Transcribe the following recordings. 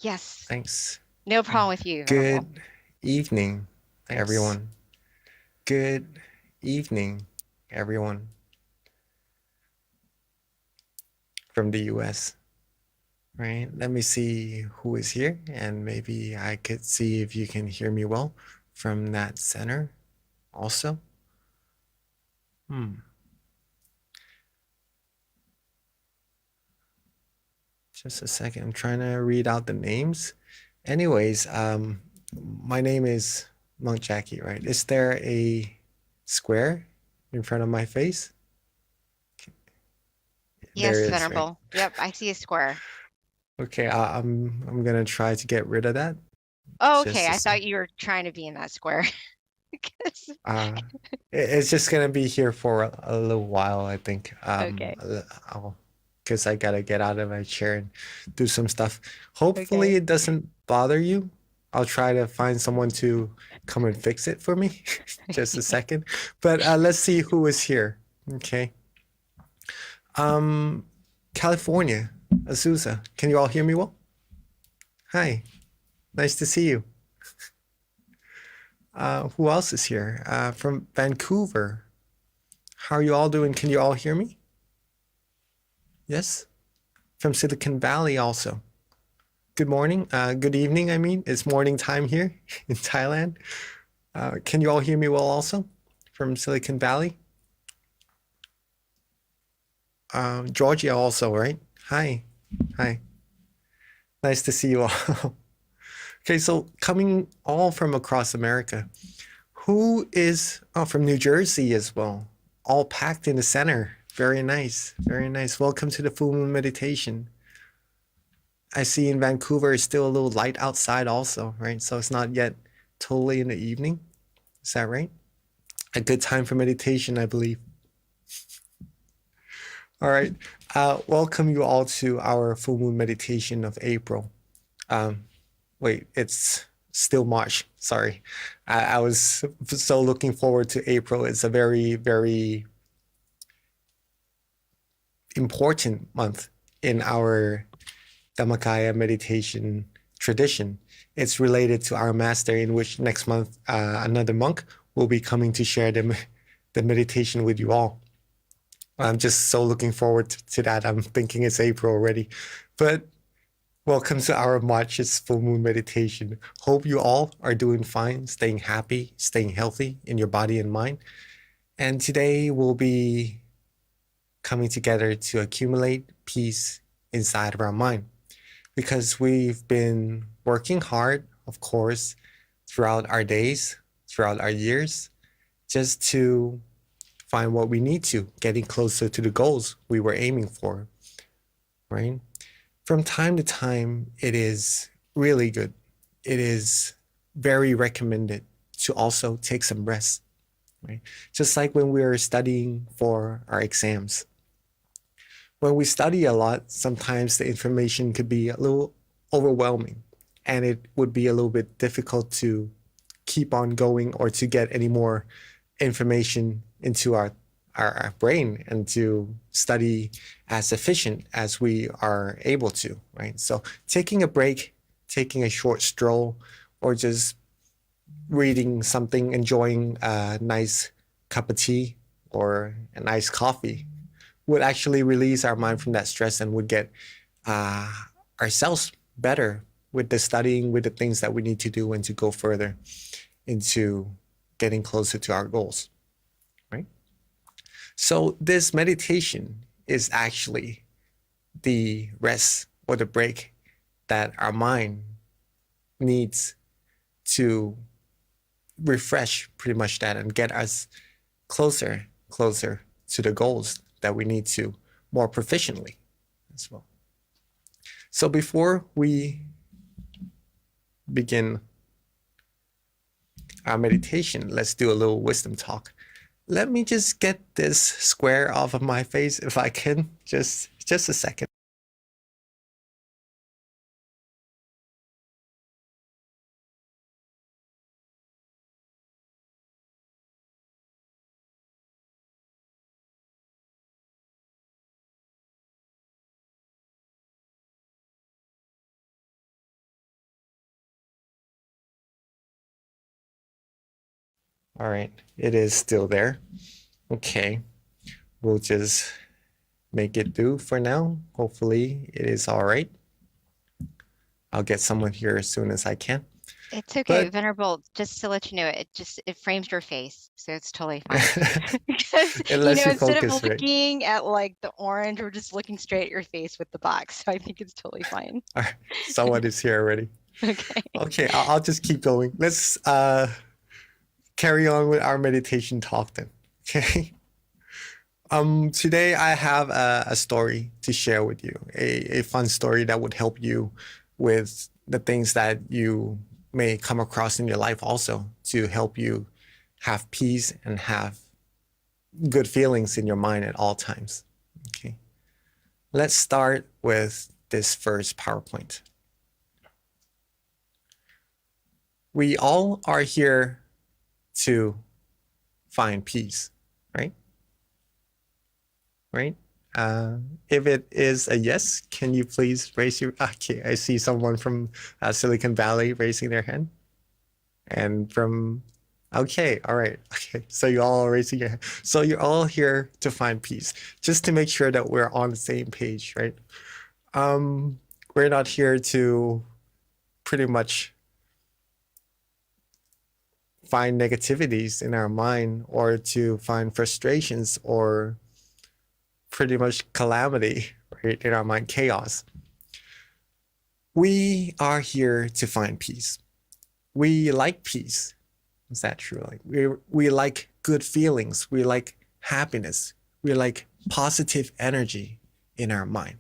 Yes. Thanks. No problem with you, Verbal. Good evening, Thanks. everyone. Good evening, everyone from the US, right? Let me see who is here, and maybe I could see if you can hear me well from that center also. Hmm. Just a second. I'm trying to read out the names. Anyways, my name is Monk Jackie, right? Is there a square in front of my face? There Yes, is, right? Venerable. Yep, I see a square. Okay, I'm gonna try to get rid of that. Oh, okay. Just a I sec. thought you were trying to be in that square. 'Cause- Uh, it's just gonna be here for a little while, I think. Okay. I'll, because I gotta get out of my chair and do some stuff. Hopefully, Okay. it doesn't bother you. I'll try to find someone to come and fix it for me. Just a second. But let's see who is here. Okay. Um, California, Azusa. Can you all hear me well? Hi. Nice to see you. Who else is here? From Vancouver. How are you all doing? Can you all hear me? Yes? From Silicon Valley also. Good morning. Good evening, I mean. It's morning time here in Thailand. Can you all hear me well also? From Silicon Valley? Georgia also, right? Hi. Hi. Nice to see you all. Okay, so coming all from across America. Who is from New Jersey as well? All packed in the center. Very nice. Very nice. Welcome to the full moon meditation. I see in Vancouver it's still a little light outside also, right? So it's not yet totally in the evening. Is that right? A good time for meditation, I believe. All right. Welcome you all to our full moon meditation of April. Um, wait, it's still March. Sorry. I was so looking forward to April. It's a very, very important month in our Dhammakaya meditation tradition. It's related to our master, in which next month another monk will be coming to share the meditation with you all. I'm just so looking forward to that. I'm thinking it's April already. But welcome to our March's full moon meditation. Hope you all are doing fine, staying happy, staying healthy in your body and mind. And today we'll be coming together to accumulate peace inside of our mind, because we've been working hard, of course, throughout our days, throughout our years, just to find what we need to, getting closer to the goals we were aiming for, right? From time to time, it is really good. It is very recommended to also take some rest, right? Just like when we're studying for our exams. When we study a lot, sometimes the information could be a little overwhelming, and it would be a little bit difficult to keep on going or to get any more information into our brain and to study as efficient as we are able to, right? So taking a break, taking a short stroll, or just reading something, enjoying a nice cup of tea or a nice coffee would actually release our mind from that stress and would get uh, ourselves better with the studying, with the things that we need to do, and to go further into getting closer to our goals, right? So this meditation is actually the rest or the break that our mind needs to refresh pretty much that and get us closer to the goals that we need to more proficiently as well. So before we begin our meditation, let's do a little wisdom talk. Let me just get this square off of my face if I can. Just a second. All right. It is still there. Okay. We'll just make it do for now. Hopefully it is all right. I'll get someone here as soon as I can. It's okay, But Venerable, just to let you know, it frames your face, so it's totally fine. Because, unless you instead of focus, right? looking at like the orange, we're just looking straight at your face with the box. So I think it's totally fine. All right. Someone is here already. Okay. Okay, I'll just keep going. Let's carry on with our meditation talk then. Okay. Today I have a story to share with you, a fun story that would help you with the things that you may come across in your life also to help you have peace and have good feelings in your mind at all times. Okay. Let's start with this first PowerPoint. We all are here to find peace, right? Right? If it is a yes, can you please raise your, okay, I see someone from Silicon Valley raising their hand. And from, okay, all right, okay. So you're all raising your hand. So you're all here to find peace, just to make sure that we're on the same page, right? We're not here to pretty much find negativities in our mind or to find frustrations or pretty much calamity, right, in our mind, chaos. We are here to find peace. We like peace. Is that true? Like we like good feelings. We like happiness. We like positive energy in our mind.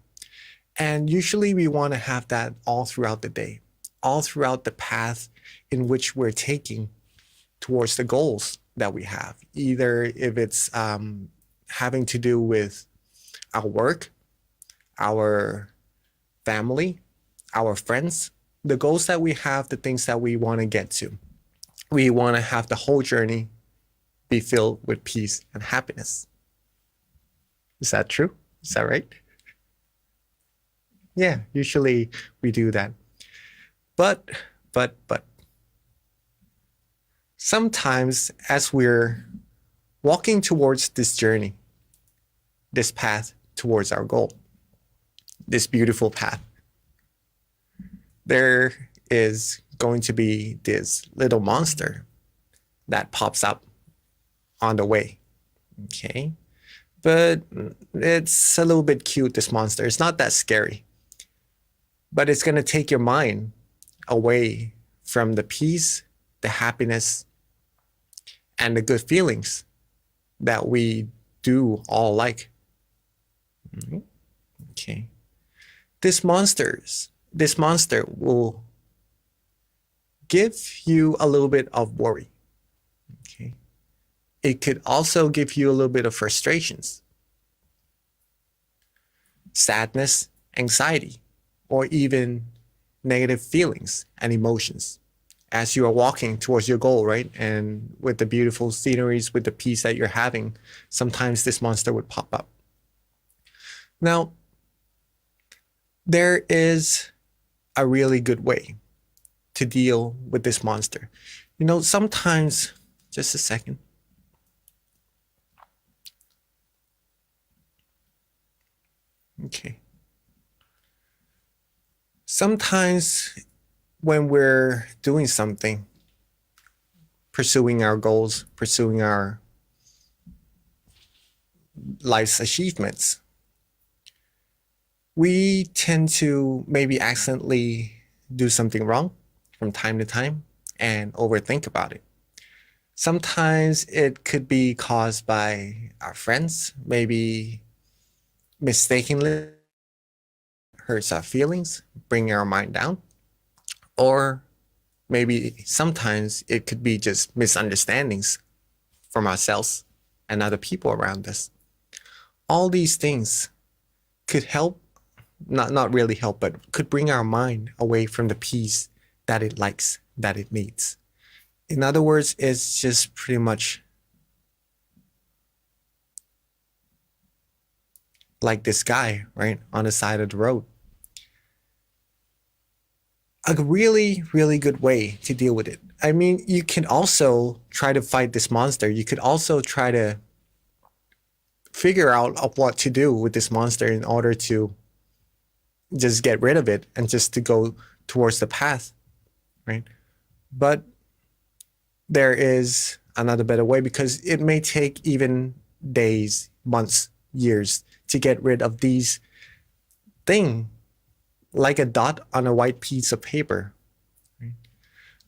And usually we want to have that all throughout the day, all throughout the path in which we're taking towards the goals that we have, either if it's having to do with our work, our family, our friends, the goals that we have, the things that we want to get to. We want to have the whole journey be filled with peace and happiness. Is that true? Is that right? Yeah, usually we do that. But sometimes as we're walking towards this journey, this path towards our goal, this beautiful path, there is going to be this little monster that pops up on the way. Okay. But it's a little bit cute, this monster. It's not that scary. But it's going to take your mind away from the peace, the happiness, and the good feelings that we do all like. Okay. This monster will give you a little bit of worry. Okay. It could also give you a little bit of frustrations, sadness, anxiety, or even negative feelings and emotions as you are walking towards your goal, right? And with the beautiful sceneries, with the peace that you're having, sometimes this monster would pop up. Now, there is a really good way to deal with this monster. Sometimes, just a second. Okay. Sometimes when we're doing something, pursuing our goals, pursuing our life's achievements, we tend to maybe accidentally do something wrong from time to time and overthink about it. Sometimes it could be caused by our friends, maybe mistakenly hurts our feelings, bringing our mind down. Or maybe sometimes it could be just misunderstandings from ourselves and other people around us. All these things could help, not really help, but could bring our mind away from the peace that it likes, that it needs. In other words, it's just pretty much like this guy, right, on the side of the road. a really, really good way to deal with it. I mean, you can also try to fight this monster. You could also try to figure out of what to do with this monster in order to just get rid of it and just to go towards the path, right? But there is another better way, because it may take even days, months, years to get rid of these thing like a dot on a white piece of paper.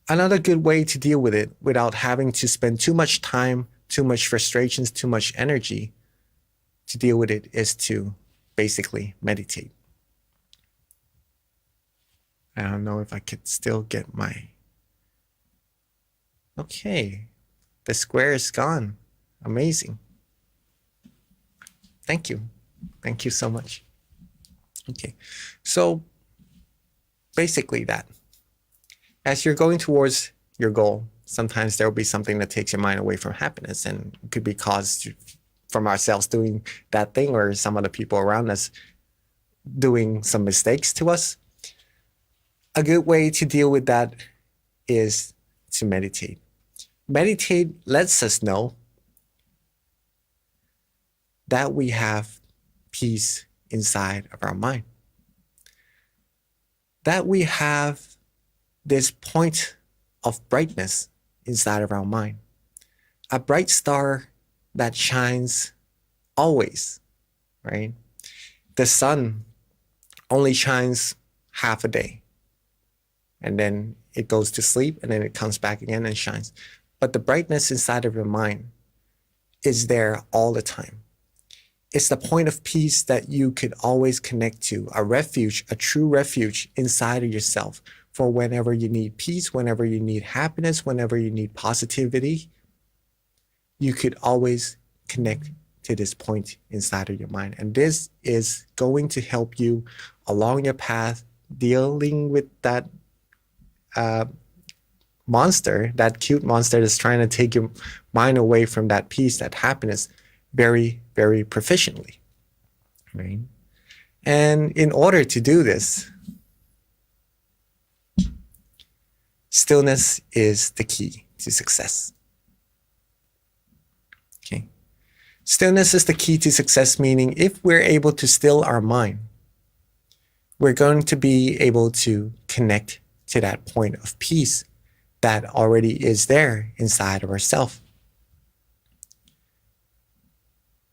Another good way to deal with it without having to spend too much time, too much frustrations, too much energy to deal with it is to basically meditate. I don't know if I could still get my... Okay, the square is gone. Amazing. Thank you. Thank you so much. Okay, so basically that. As you're going towards your goal, sometimes there will be something that takes your mind away from happiness, and it could be caused from ourselves doing that thing, or some other people around us doing some mistakes to us. A good way to deal with that is to meditate. Meditate lets us know that we have peace inside of our mind, that we have this point of brightness inside of our mind, a bright star that shines always, right? The sun only shines half a day, and then it goes to sleep, and then it comes back again and shines. But the brightness inside of your mind is there all the time. It's the point of peace that you could always connect to, a refuge, a true refuge inside of yourself for whenever you need peace, whenever you need happiness, whenever you need positivity. You could always connect to this point inside of your mind. And this is going to help you along your path, dealing with that monster, that cute monster that's trying to take your mind away from that peace, that happiness, very, very proficiently, right? And in order to do this, stillness is the key to success. Okay. Stillness is the key to success, meaning if we're able to still our mind, we're going to be able to connect to that point of peace that already is there inside of ourselves.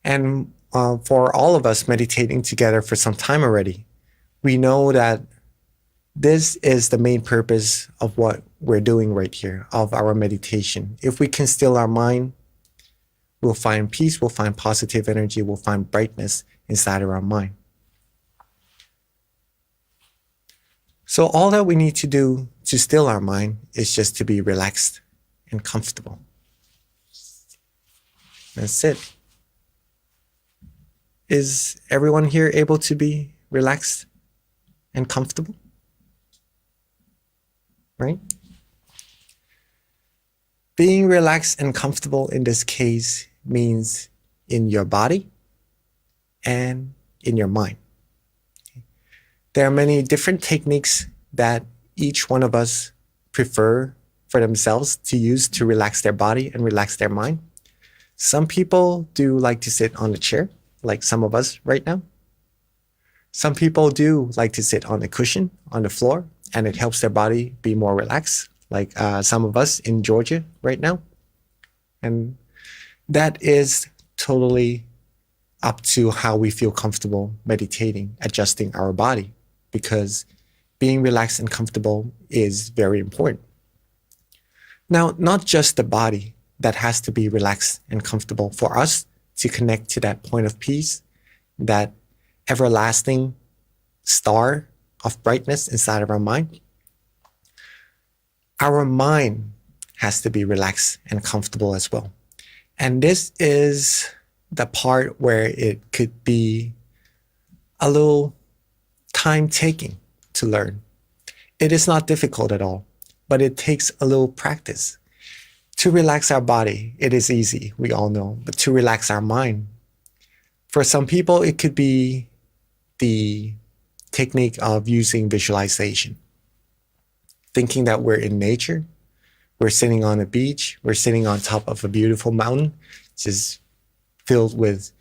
And for all of us meditating together for some time already, we know that this is the main purpose of what we're doing right here, of our meditation. If we can still our mind, we'll find peace, we'll find positive energy, we'll find brightness inside of our mind. So all that we need to do to still our mind is just to be relaxed and comfortable. That's it. Is everyone here able to be relaxed and comfortable? Right? Being relaxed and comfortable in this case means in your body and in your mind. There are many different techniques that each one of us prefer for themselves to use to relax their body and relax their mind. Some people do like to sit on a chair, like some of us right now. Some people do like to sit on a cushion on the floor, and it helps their body be more relaxed, like some of us in Georgia right now. And that is totally up to how we feel comfortable meditating, adjusting our body, because being relaxed and comfortable is very important. Now, not just the body that has to be relaxed and comfortable for us to connect to that point of peace, that everlasting star of brightness inside of our mind. Our mind has to be relaxed and comfortable as well. And this is the part where it could be a little time-taking to learn. It is not difficult at all, but it takes a little practice. To relax our body, it is easy, we all know, but to relax our mind, for some people, it could be the technique of using visualization. thinking that we're in nature. We're sitting on a beach. We're sitting on top of a beautiful mountain, just filled with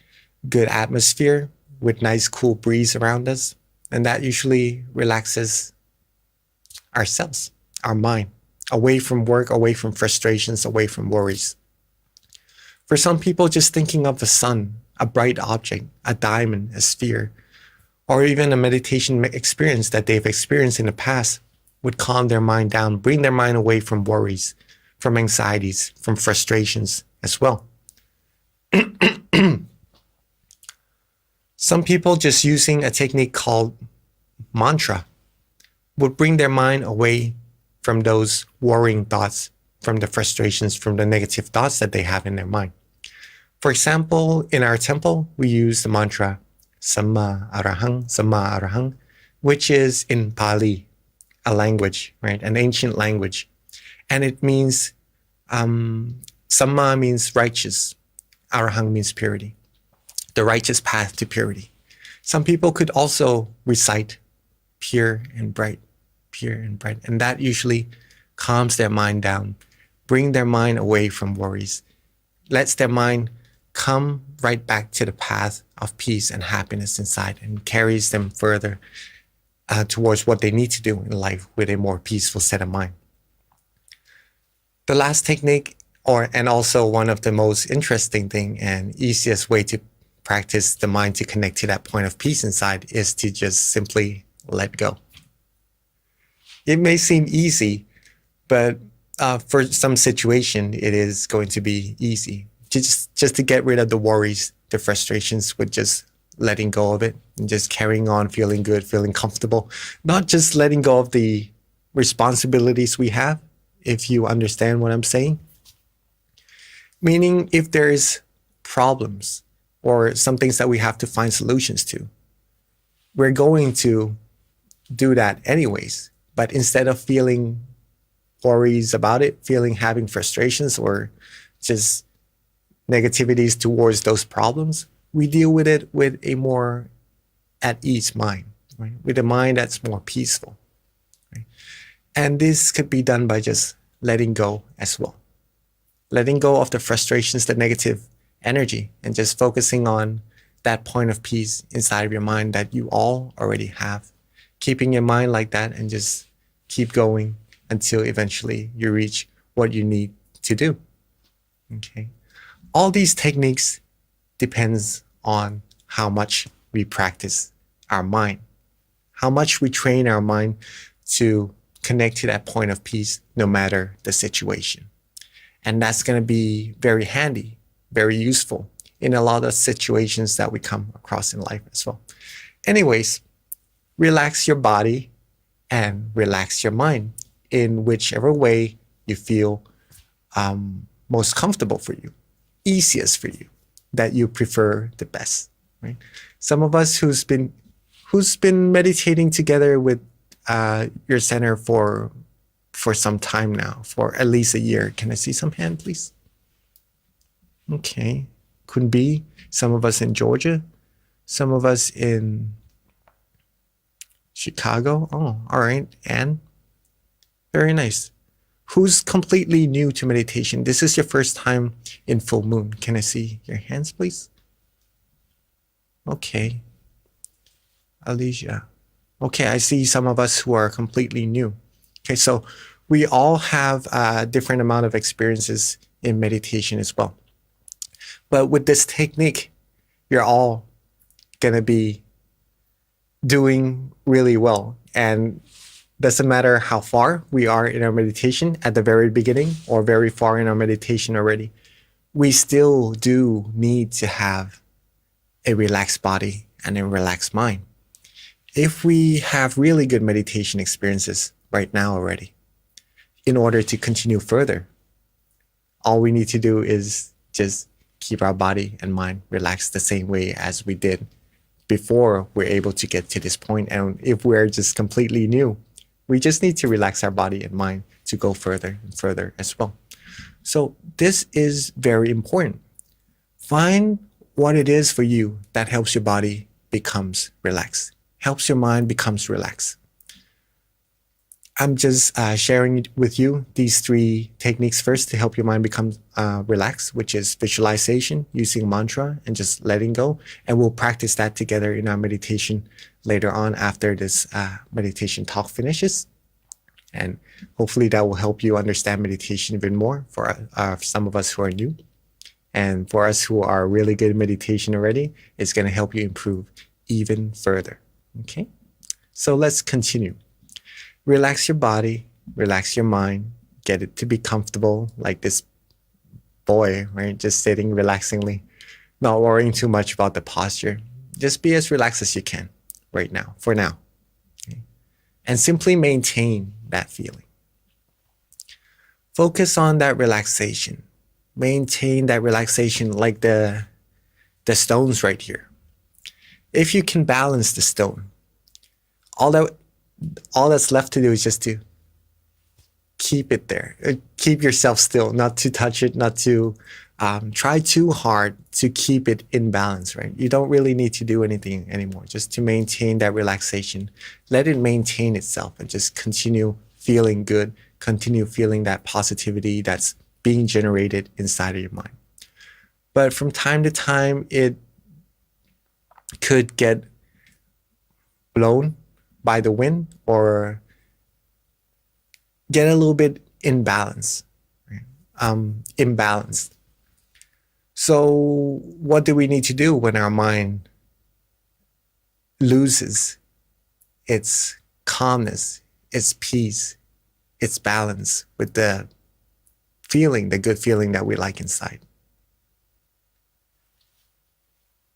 good atmosphere, with nice cool breeze around us. And that usually relaxes ourselves, our mind, away from work, away from frustrations, away from worries. For some people, just thinking of the sun, a bright object, a diamond, a sphere, or even a meditation experience that they've experienced in the past would calm their mind down, bring their mind away from worries, from anxieties, from frustrations as well. Some people just using a technique called mantra would bring their mind away from those worrying thoughts, from the frustrations, from the negative thoughts that they have in their mind. For example, in our temple, we use the mantra Samma Arahang, which is in Pali, a language, right? An ancient language. And it means, Samma means righteous. Arahang means purity, the righteous path to purity. Some people could also recite pure and bright, pure and bright. And that usually calms their mind down, bring their mind away from worries, lets their mind come right back to the path of peace and happiness inside, and carries them further towards what they need to do in life with a more peaceful set of mind. The last technique, and also one of the most interesting thing and easiest way to practice the mind to connect to that point of peace inside, is to just simply let go. It may seem easy, but for some situation, it is going to be easy. Just to get rid of the worries, the frustrations, with just letting go of it and just carrying on, feeling good, feeling comfortable. Not just letting go of the responsibilities we have, if you understand what I'm saying. Meaning, if there's problems or some things that we have to find solutions to, we're going to do that anyways. But instead of feeling worries about it, having frustrations or just negativities towards those problems, we deal with it with a more at ease mind, right? With a mind that's more peaceful. Right? And this could be done by just letting go as well. Letting go of the frustrations, the negative energy, and just focusing on that point of peace inside of your mind that you all already have. Keeping your mind like that and just keep going until eventually you reach what you need to do. Okay. All these techniques depends on how much we practice our mind, how much we train our mind to connect to that point of peace no matter the situation. And that's going to be very handy, very useful in a lot of situations that we come across in life as well. Anyways, relax your body and relax your mind in whichever way you feel most comfortable for you, easiest for you, that you prefer the best, right? Some of us who's been meditating together with your center for some time now, for at least a year. Can I see some hand, please? Okay. Could be some of us in Georgia, some of us in Chicago. Oh, all right. And very nice. Who's completely new to meditation? This is your first time in full moon. Can I see your hands, please? Okay. Alicia. Okay, I see some of us who are completely new. Okay, so we all have a different amount of experiences in meditation as well. But with this technique, you're all going to be doing really well. And doesn't matter how far we are in our meditation at the very beginning or very far in our meditation already, we still do need to have a relaxed body and a relaxed mind. If we have really good meditation experiences right now already, in order to continue further, all we need to do is just keep our body and mind relaxed the same way as we did before we're able to get to this point. And if we're just completely new, we just need to relax our body and mind to go further and further as well. So this is very important. Find what it is for you that helps your body becomes relaxed, helps your mind becomes relaxed. I'm just sharing with you these 3 techniques first to help your mind become relaxed, which is visualization, using mantra, and just letting go. And we'll practice that together in our meditation later on after this meditation talk finishes. And hopefully that will help you understand meditation even more for some of us who are new. And for us who are really good at meditation already, it's going to help you improve even further. Okay, so let's continue. Relax your body, relax your mind, get it to be comfortable, like this boy, right? Just sitting relaxingly, not worrying too much about the posture. Just be as relaxed as you can right now, for now. Okay? And simply maintain that feeling. Focus on that relaxation. Maintain that relaxation like the stones right here. If you can balance the stone, all that's left to do is just to keep it there. Keep yourself still, not to touch it, not to try too hard to keep it in balance, right? You don't really need to do anything anymore, just to maintain that relaxation. Let it maintain itself and just continue feeling good, continue feeling that positivity that's being generated inside of your mind. But from time to time, it could get blown by the wind or get a little bit imbalanced. So what do we need to do when our mind loses its calmness, its peace, its balance with the feeling, the good feeling that we like inside?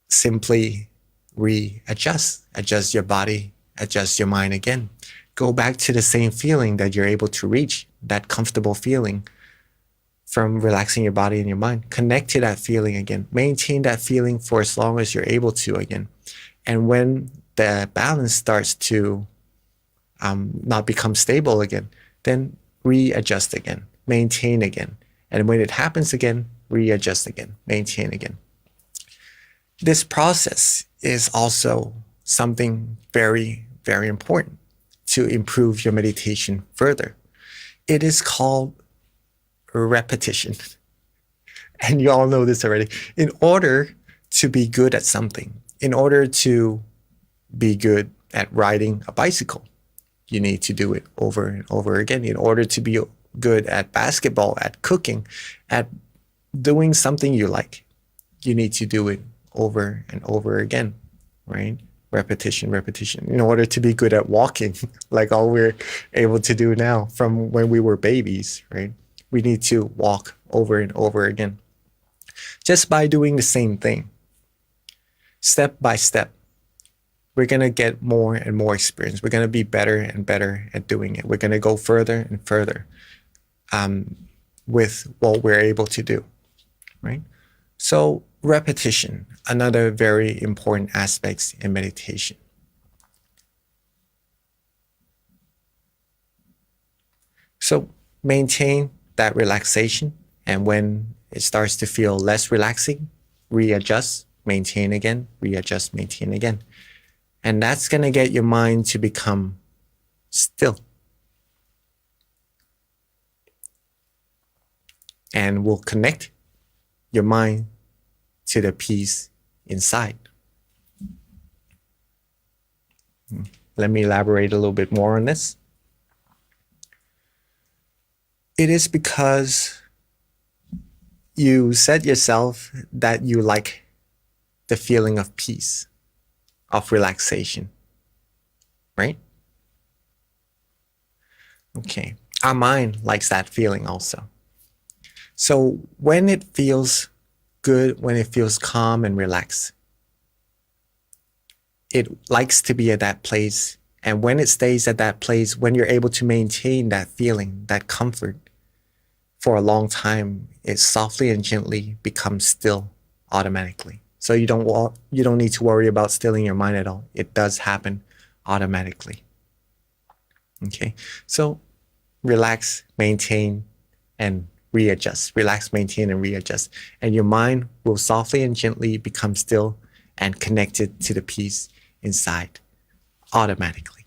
Simply adjust your body, adjust your mind again. Go back to the same feeling that you're able to reach, that comfortable feeling from relaxing your body and your mind. Connect to that feeling again. Maintain that feeling for as long as you're able to again. And when the balance starts to not become stable again, then readjust again, maintain again. And when it happens again, readjust again, maintain again. This process is also something very, very important to improve your meditation further. It is called repetition. And you all know this already. In order to be good at something, in order to be good at riding a bicycle, you need to do it over and over again. In order to be good at basketball, at cooking, at doing something you like, you need to do it over and over again, right? Repetition. In order to be good at walking, like all we're able to do now from when we were babies, right? We need to walk over and over again. Just by doing the same thing, step by step, we're going to get more and more experience. We're going to be better and better at doing it. We're going to go further and further with what we're able to do, right? So repetition, another very important aspect in meditation. So maintain that relaxation, and when it starts to feel less relaxing, readjust, maintain again, readjust, maintain again. And that's going to get your mind to become still. And will connect your mind to the peace inside. Let me elaborate a little bit more on this. It is because you said yourself that you like the feeling of peace, of relaxation, right? Okay, our mind likes that feeling also. So when it feels good, when it feels calm and relaxed, it likes to be at that place. And when it stays at that place, when you're able to maintain that feeling, that comfort for a long time, it softly and gently becomes still automatically. So you don't need to worry about stilling your mind at all. It does happen automatically. Okay, so relax, maintain, and readjust. Relax, maintain, and readjust. And your mind will softly and gently become still and connected to the peace inside automatically.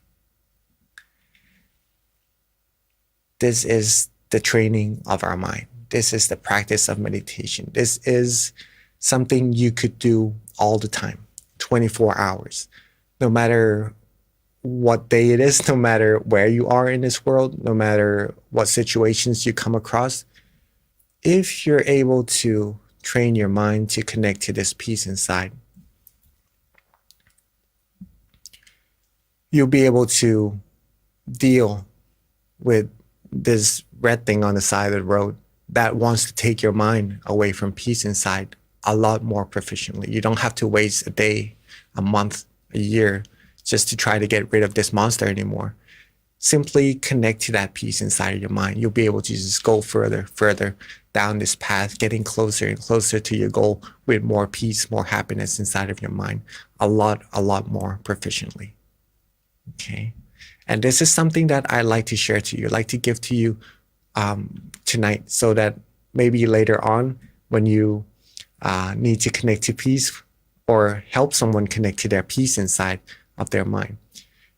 This is the training of our mind. This is the practice of meditation. This is something you could do all the time, 24 hours, no matter what day it is, no matter where you are in this world, no matter what situations you come across. If you're able to train your mind to connect to this peace inside, you'll be able to deal with this red thing on the side of the road that wants to take your mind away from peace inside a lot more proficiently. You don't have to waste a day, a month, a year just to try to get rid of this monster anymore. Simply connect to that peace inside of your mind. You'll be able to just go further down this path, getting closer and closer to your goal with more peace, more happiness inside of your mind, a lot more proficiently. Okay. And this is something that I like to share to you, like to give to you tonight, so that maybe later on when you need to connect to peace or help someone connect to their peace inside of their mind,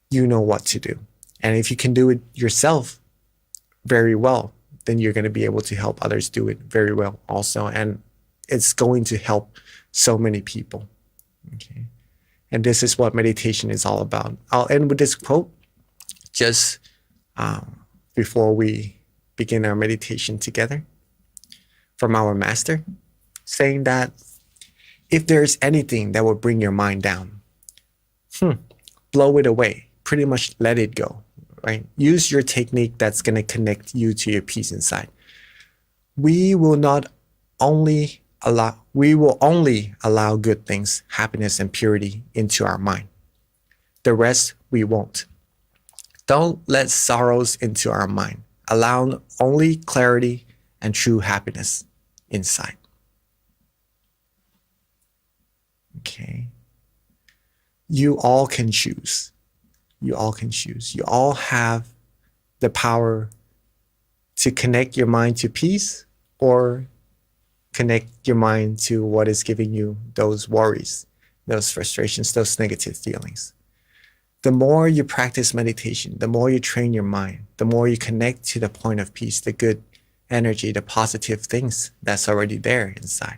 you know what to do. And if you can do it yourself very well, then you're going to be able to help others do it very well also. And it's going to help so many people. Okay. And this is what meditation is all about. I'll end with this quote just before we begin our meditation together from our master, saying that if there's anything that will bring your mind down, blow it away, pretty much let it go, right? Use your technique that's going to connect you to your peace inside. We will only allow good things, happiness and purity into our mind. The rest we won't. Don't let sorrows into our mind. Allow only clarity and true happiness inside. Okay. You all can choose. You all can choose. You all have the power to connect your mind to peace or connect your mind to what is giving you those worries, those frustrations, those negative feelings. The more you practice meditation, the more you train your mind, the more you connect to the point of peace, the good energy, the positive things that's already there inside,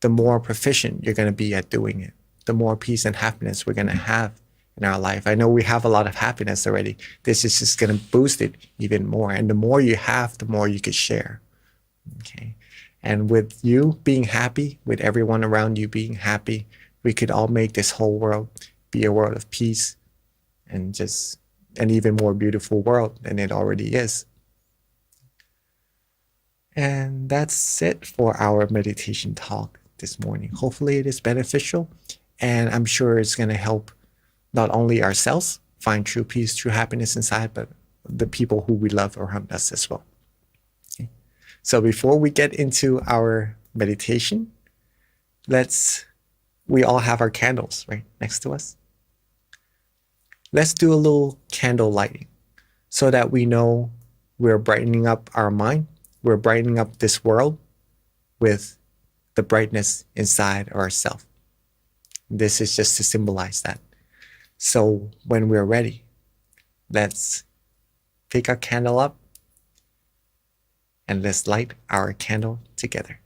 the more proficient you're going to be at doing it, the more peace and happiness we're going to have in our life. I know we have a lot of happiness already. This is just going to boost it even more. And the more you have, the more you could share. Okay. And with you being happy, with everyone around you being happy, we could all make this whole world be a world of peace and just an even more beautiful world than it already is. And that's it for our meditation talk this morning. Hopefully it is beneficial, and I'm sure it's going to help not only ourselves find true peace, true happiness inside, but the people who we love around us as well. Okay. So before we get into our meditation, we all have our candles right next to us. Let's do a little candle lighting so that we know we're brightening up our mind. We're brightening up this world with the brightness inside ourselves. This is just to symbolize that. So when we're ready, let's pick our candle up and let's light our candle together.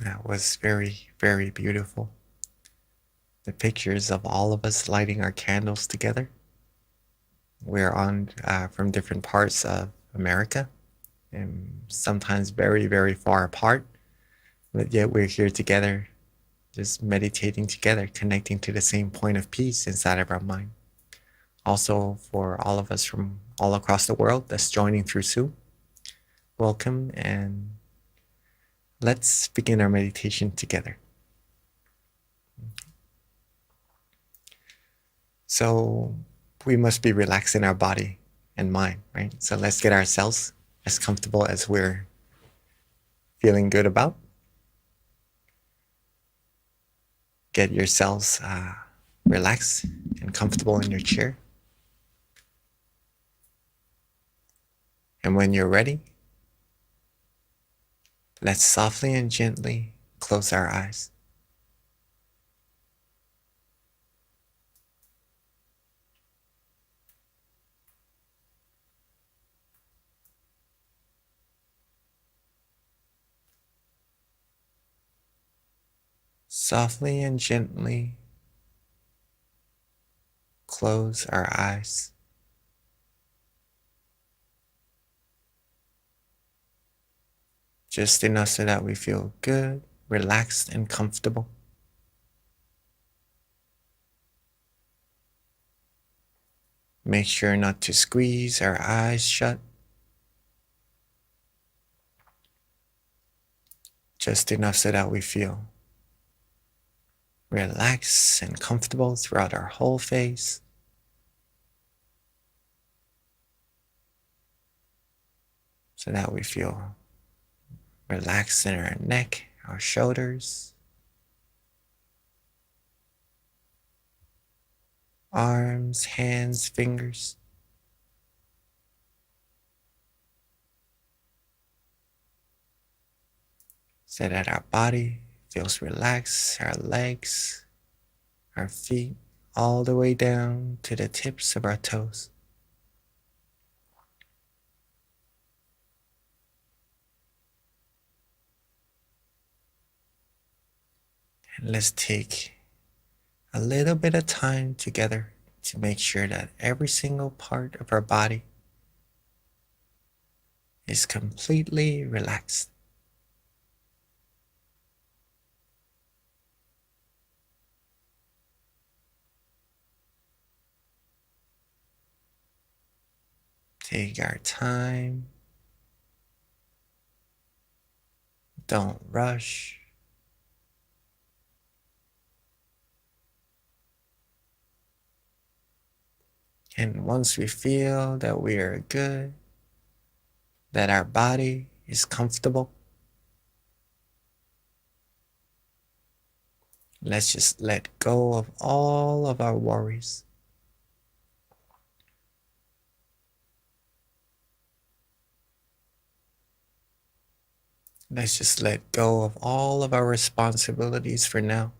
That was very, very beautiful. The pictures of all of us lighting our candles together. We're on from different parts of America and sometimes very, very far apart, but yet we're here together, just meditating together, connecting to the same point of peace inside of our mind. Also, for all of us from all across the world that's joining through Zoom, welcome, and let's begin our meditation together. So we must be relaxing our body and mind, right? So let's get ourselves as comfortable as we're feeling good about. Get yourselves relaxed and comfortable in your chair. And when you're ready, let's softly and gently close our eyes. Softly and gently close our eyes. Just enough so that we feel good, relaxed, and comfortable. Make sure not to squeeze our eyes shut. Just enough so that we feel relaxed and comfortable throughout our whole face. So that we feel relaxed in our neck, our shoulders, arms, hands, fingers. So that our body feels relaxed, our legs, our feet, all the way down to the tips of our toes. And let's take a little bit of time together to make sure that every single part of our body is completely relaxed. Take our time. Don't rush. And once we feel that we are good, that our body is comfortable, let's just let go of all of our worries. Let's just let go of all of our responsibilities for now.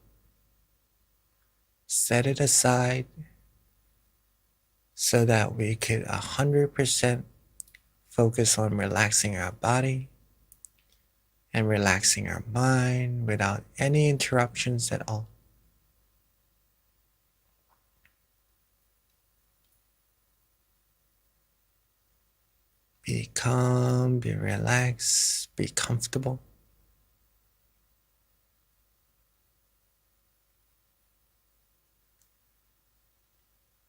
Set it aside so that we could 100% focus on relaxing our body and relaxing our mind without any interruptions at all. Be calm, be relaxed, be comfortable.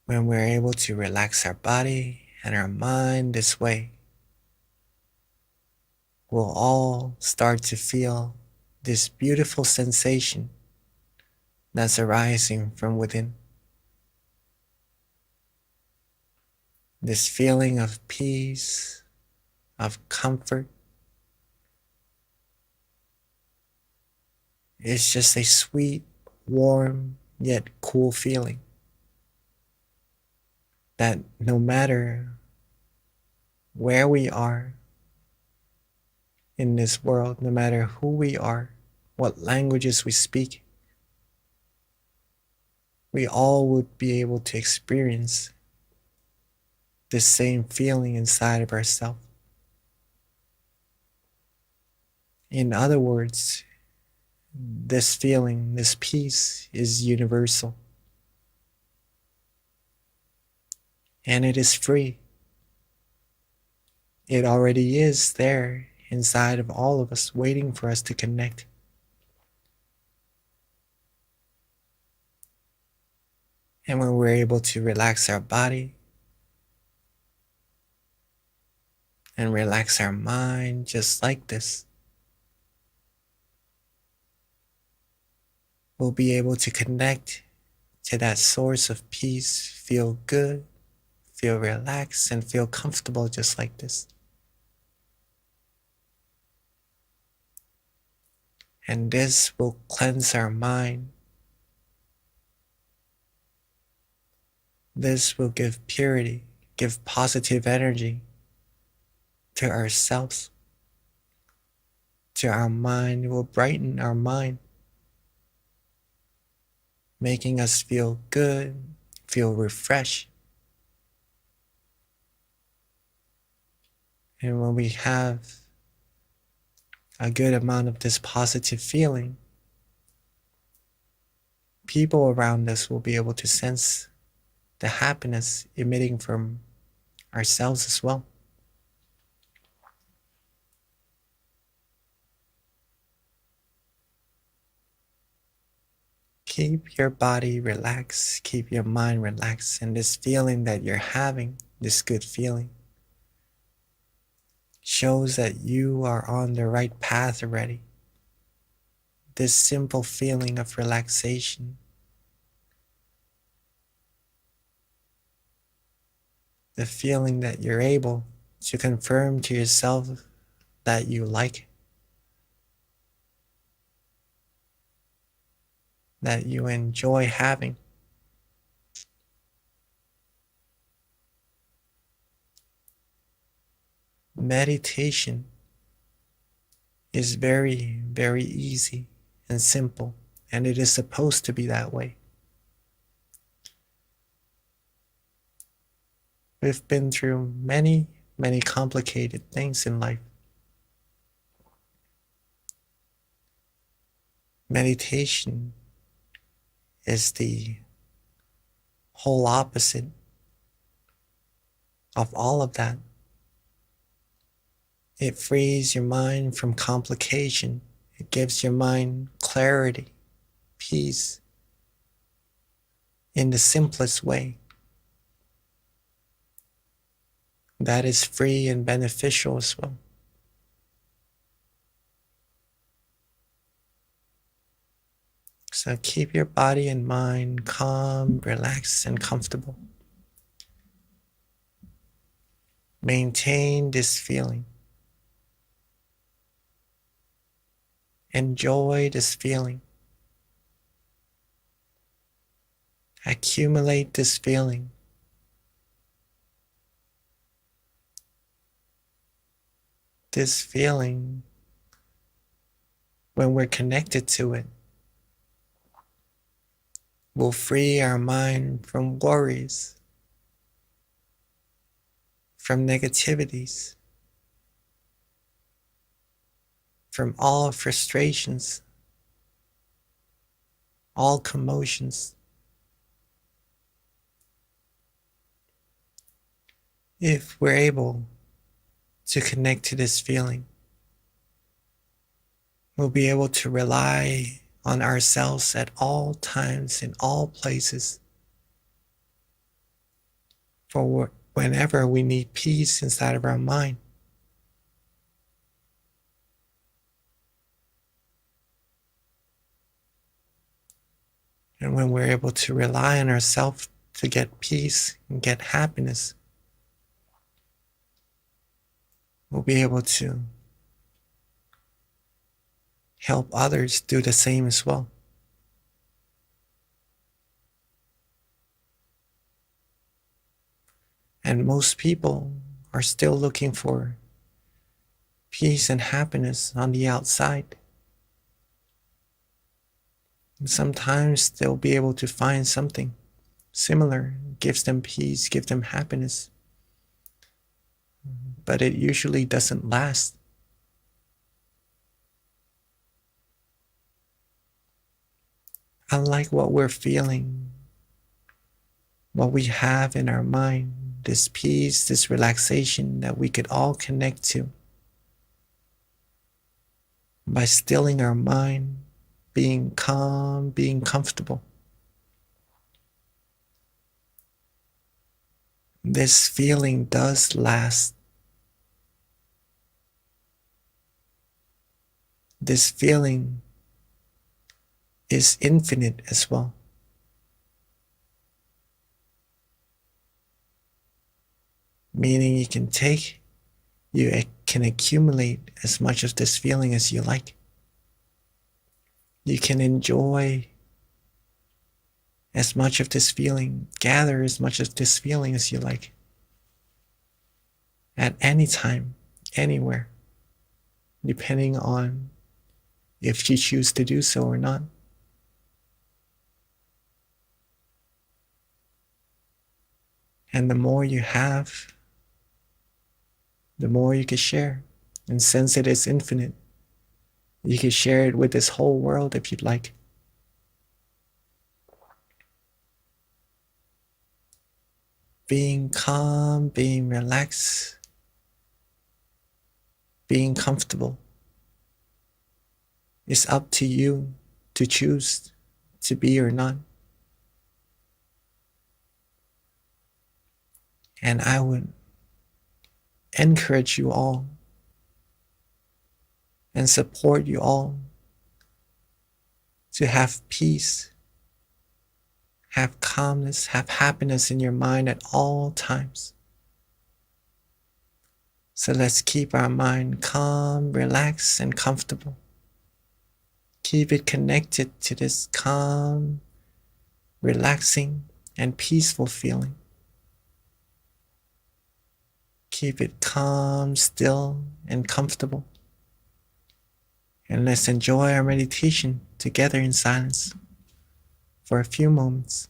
When we're able to relax our body and our mind this way, we'll all start to feel this beautiful sensation that's arising from within. This feeling of peace, of comfort. It's just a sweet, warm, yet cool feeling that no matter where we are in this world, no matter who we are, what languages we speak, we all would be able to experience this same feeling inside of ourselves. In other words, This feeling, this peace is universal. And it is free. It already is there inside of all of us, waiting for us to connect. And when we're able to relax our body and relax our mind just like this, we'll be able to connect to that source of peace, feel good, feel relaxed, and feel comfortable just like this. And this will cleanse our mind. This will give purity, give positive energy to ourselves, to our mind. It will brighten our mind, making us feel good, feel refreshed. And when we have a good amount of this positive feeling, people around us will be able to sense the happiness emitting from ourselves as well. Keep your body relaxed, keep your mind relaxed, and this feeling that you're having, this good feeling, shows that you are on the right path already. This simple feeling of relaxation, the feeling that you're able to confirm to yourself that you like, that you enjoy having. Meditation is very, very easy and simple, and it is supposed to be that way. We've been through many, many complicated things in life. Meditation is the whole opposite of all of that. It frees your mind from complication. It gives your mind clarity, peace, in the simplest way. That is free and beneficial as well. So keep your body and mind calm, relaxed, and comfortable. Maintain this feeling. Enjoy this feeling. Accumulate this feeling. This feeling, when we're connected to it, will free our mind from worries, from negativities, from all frustrations, all commotions. If we're able to connect to this feeling, we'll be able to rely on ourselves at all times, in all places, for whenever we need peace inside of our mind. And when we're able to rely on ourselves to get peace and get happiness, we'll be able to help others do the same as well. And most people are still looking for peace and happiness on the outside. And sometimes they'll be able to find something similar, gives them peace, gives them happiness, but it usually doesn't last. unlike what we're feeling, what we have in our mind, this peace, this relaxation that we could all connect to by stilling our mind, being calm, being comfortable. This feeling does last. This feeling is infinite as well. Meaning you can accumulate as much of this feeling as you like. You can enjoy as much of this feeling, gather as much of this feeling as you like. At any time, anywhere, depending on if you choose to do so or not. And the more you have, the more you can share. And since it is infinite, you can share it with this whole world if you'd like. Being calm, being relaxed, being comfortable is up to you to choose to be or not. And I would encourage you all and support you all to have peace, have calmness, have happiness in your mind at all times. So let's keep our mind calm, relaxed, and comfortable. Keep it connected to this calm, relaxing, and peaceful feeling. Keep it calm, still, and comfortable. And let's enjoy our meditation together in silence for a few moments.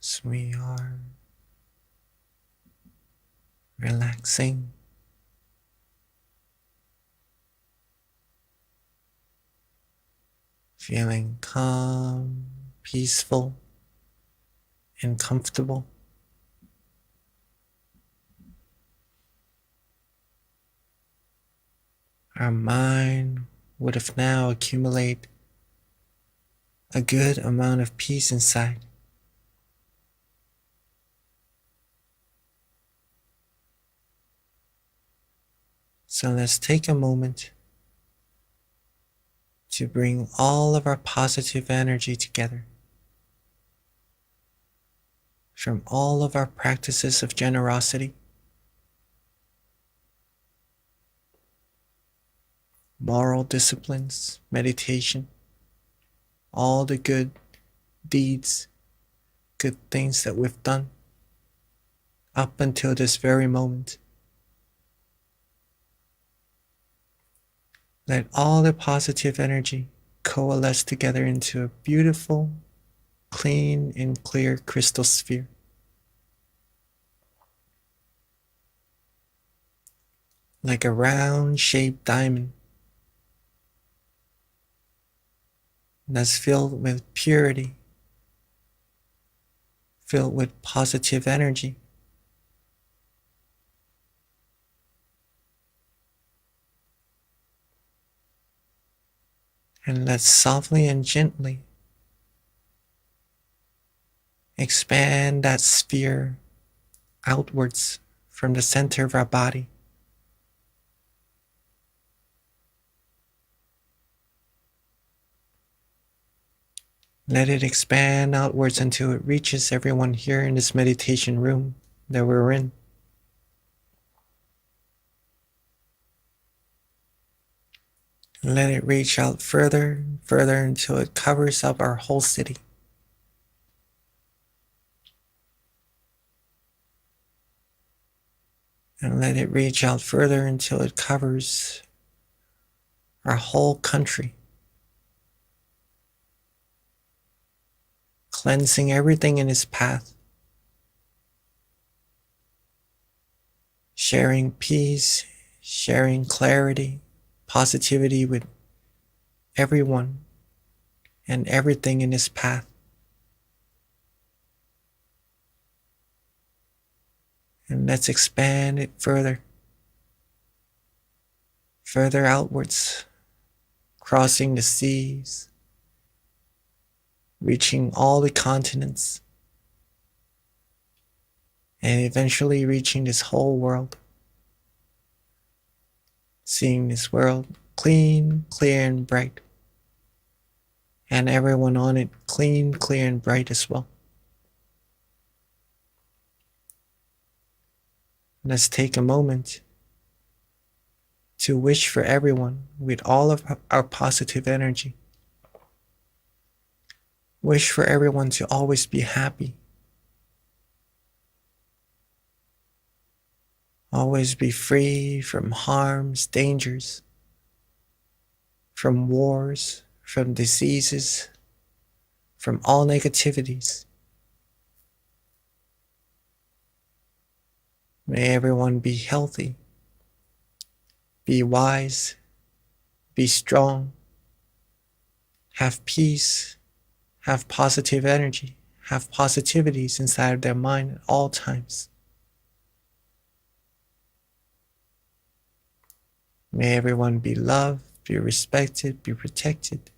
as we are relaxing, feeling calm, peaceful, and comfortable. Our mind would have now accumulated a good amount of peace inside. So let's take a moment to bring all of our positive energy together from all of our practices of generosity, moral disciplines, meditation, all the good deeds, good things that we've done up until this very moment. Let all the positive energy coalesce together into a beautiful, clean, and clear crystal sphere. Like a round-shaped diamond that's filled with purity, filled with positive energy. And let's softly and gently expand that sphere outwards from the center of our body. Let it expand outwards until it reaches everyone here in this meditation room that we're in. And let it reach out further and further until it covers up our whole city. And let it reach out further until it covers our whole country, cleansing everything in its path, sharing peace, sharing clarity, positivity with everyone and everything in its path. And let's expand it further outwards, crossing the seas, reaching all the continents, and eventually reaching this whole world. Seeing this world clean, clear, and bright, and everyone on it clean, clear, and bright as well. Let's take a moment to wish for everyone with all of our positive energy. Wish for everyone to always be happy. Always be free from harms, dangers, from wars, from diseases, from all negativities. May everyone be healthy, be wise, be strong, have peace, have positive energy, have positivities inside of their mind at all times. May everyone be loved, be respected, be protected,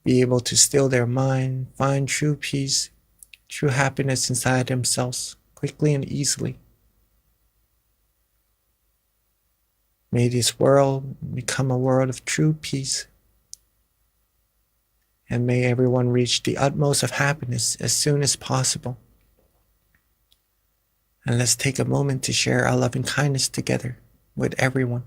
be able to still their mind, find true peace, true happiness inside themselves quickly and easily. May this world become a world of true peace, and may everyone reach the utmost of happiness as soon as possible. And let's take a moment to share our loving kindness together with everyone.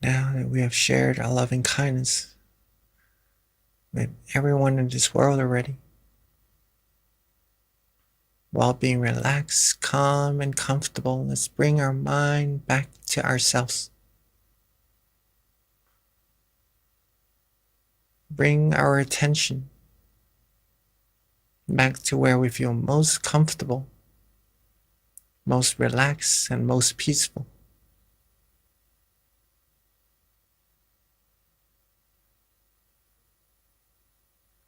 Now that we have shared our loving kindness with everyone in this world already, while being relaxed, calm, and comfortable, let's bring our mind back to ourselves. Bring our attention back to where we feel most comfortable, most relaxed, and most peaceful.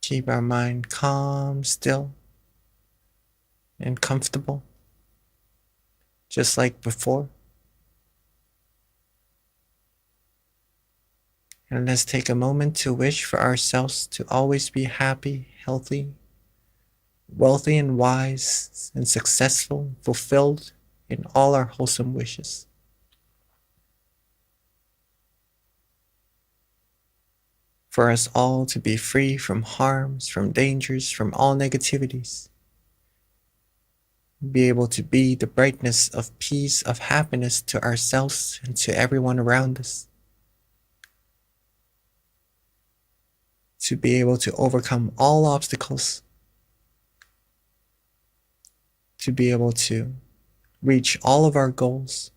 Keep our mind calm, still, and comfortable, just like before. And let's take a moment to wish for ourselves to always be happy, healthy, wealthy, and wise, and successful, fulfilled in all our wholesome wishes. For us all to be free from harms, from dangers, from all negativities. Be able to be the brightness of peace, of happiness to ourselves and to everyone around us. To be able to overcome all obstacles. To be able to reach all of our goals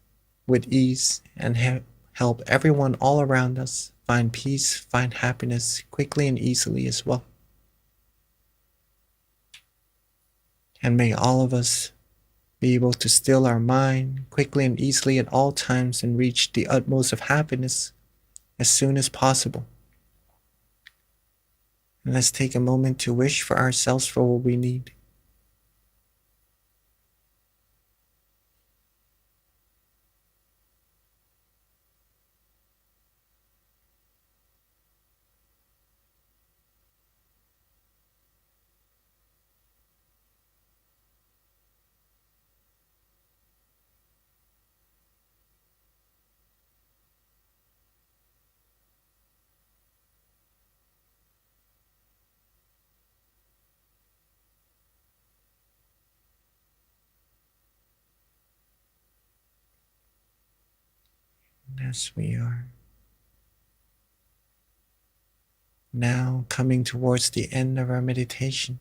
with ease and help everyone all around us find peace, find happiness quickly and easily as well. And may all of us be able to still our mind quickly and easily at all times and reach the utmost of happiness as soon as possible. And let's take a moment to wish for ourselves for what we need. As we are now coming towards the end of our meditation,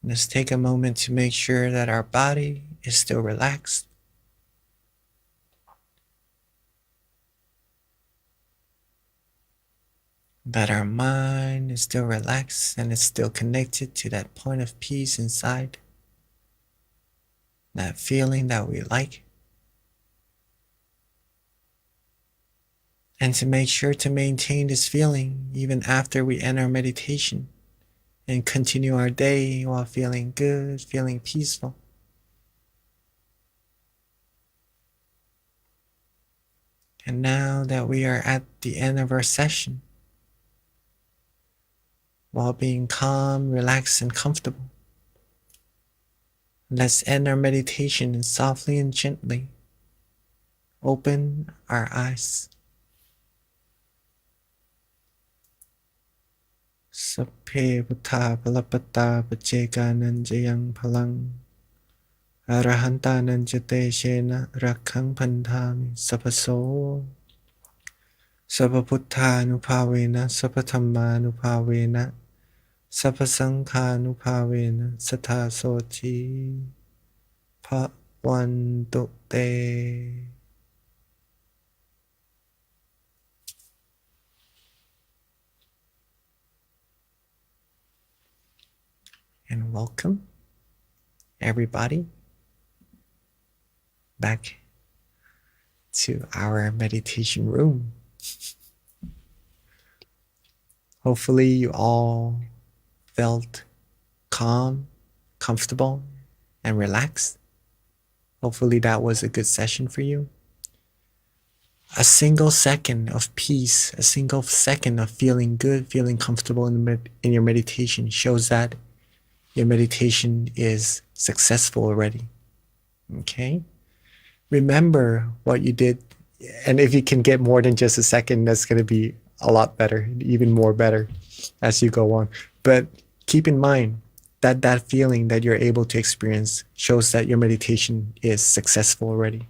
let's take a moment to make sure that our body is still relaxed, that our mind is still relaxed and is still connected to that point of peace inside, that feeling that we like. And to make sure to maintain this feeling even after we end our meditation and continue our day while feeling good, feeling peaceful. And now that we are at the end of our session, while being calm, relaxed, and comfortable, let's end our meditation and softly and gently open our eyes. Sapphe buddha palapata pacheganan jayang palang arahantanan jate shena rakhang pandhami sapaso sapabuddhanupavena sapathammanupavena sapasanghanupavena sathasoti bhavantu te. And welcome everybody back to our meditation room. Hopefully you all felt calm, comfortable, and relaxed. Hopefully that was a good session for you. A single second of peace, a single second of feeling good, feeling comfortable in your meditation shows that your meditation is successful already. Okay? Remember what you did, and if you can get more than just a second, that's going to be a lot better, even more better as you go on. But keep in mind, that feeling that you're able to experience shows that your meditation is successful already.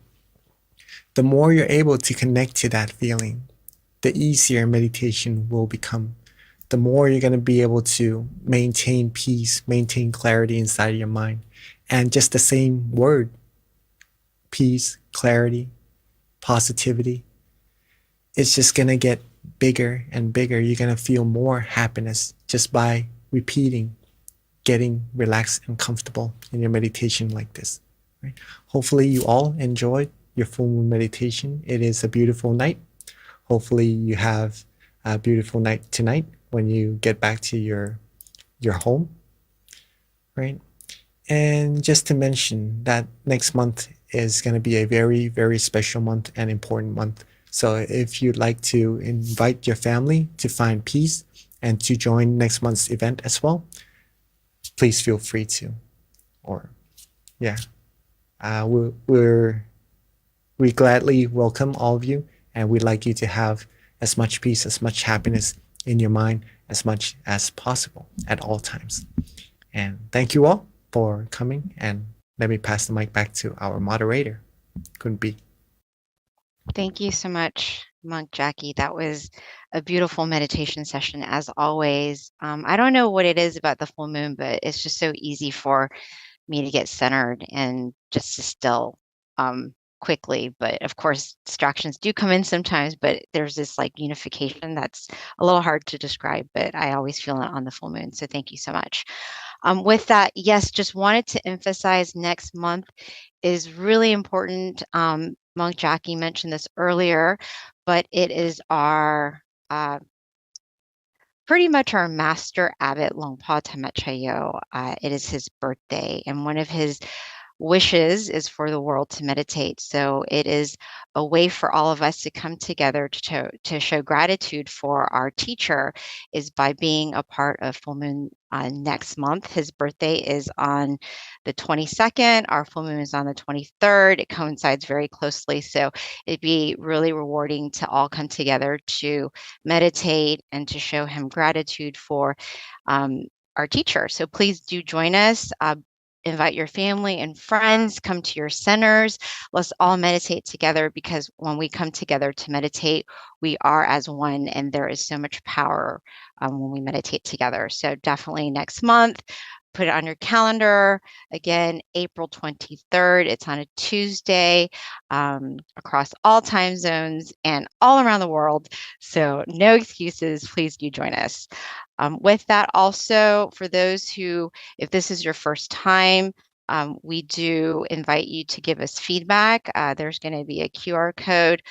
The more you're able to connect to that feeling, the easier meditation will become. The more you're going to be able to maintain peace, maintain clarity inside of your mind. And just the same word, peace, clarity, positivity, it's just going to get bigger and bigger. You're going to feel more happiness just by repeating, getting relaxed and comfortable in your meditation like this. Right? Hopefully, you all enjoyed your full moon meditation. It is a beautiful night. Hopefully, you have a beautiful night tonight when you get back to your home, right? And just to mention that next month is going to be a very, very special month and important month. So if you'd like to invite your family to find peace and to join next month's event as well, please feel free to. Or, yeah, we gladly welcome all of you, and we'd like you to have as much peace, as much happiness in your mind as much as possible at all times. And thank you all for coming. And let me pass the mic back to our moderator, Kunbi. Thank you so much, Monk Jackie. That was a beautiful meditation session, as always. I don't know what it is about the full moon, but it's just so easy for me to get centered and just to still quickly. But of course, distractions do come in sometimes, but there's this like unification that's a little hard to describe, but I always feel it on the full moon. So thank you so much. With that, yes, just wanted to emphasize next month is really important. Monk Jackie mentioned this earlier, but it is our pretty much our master abbot Longpa Tamechayo. It is his birthday, and one of his wishes is for the world to meditate. So it is a way for all of us to come together to show gratitude for our teacher is by being a part of Full Moon next month. His birthday is on the 22nd. Our full moon is on the 23rd. It coincides very closely. So it'd be really rewarding to all come together to meditate and to show him gratitude for our teacher. So please do join us. Invite your family and friends, come to your centers. Let's all meditate together, because when we come together to meditate, we are as one, and there is so much power when we meditate together. So definitely next month, put it on your calendar. Again, April 23rd. It's on a Tuesday, across all time zones and all around the world. So no excuses. Please do join us. With that, also, for those who, if this is your first time, we do invite you to give us feedback. There's going to be a QR code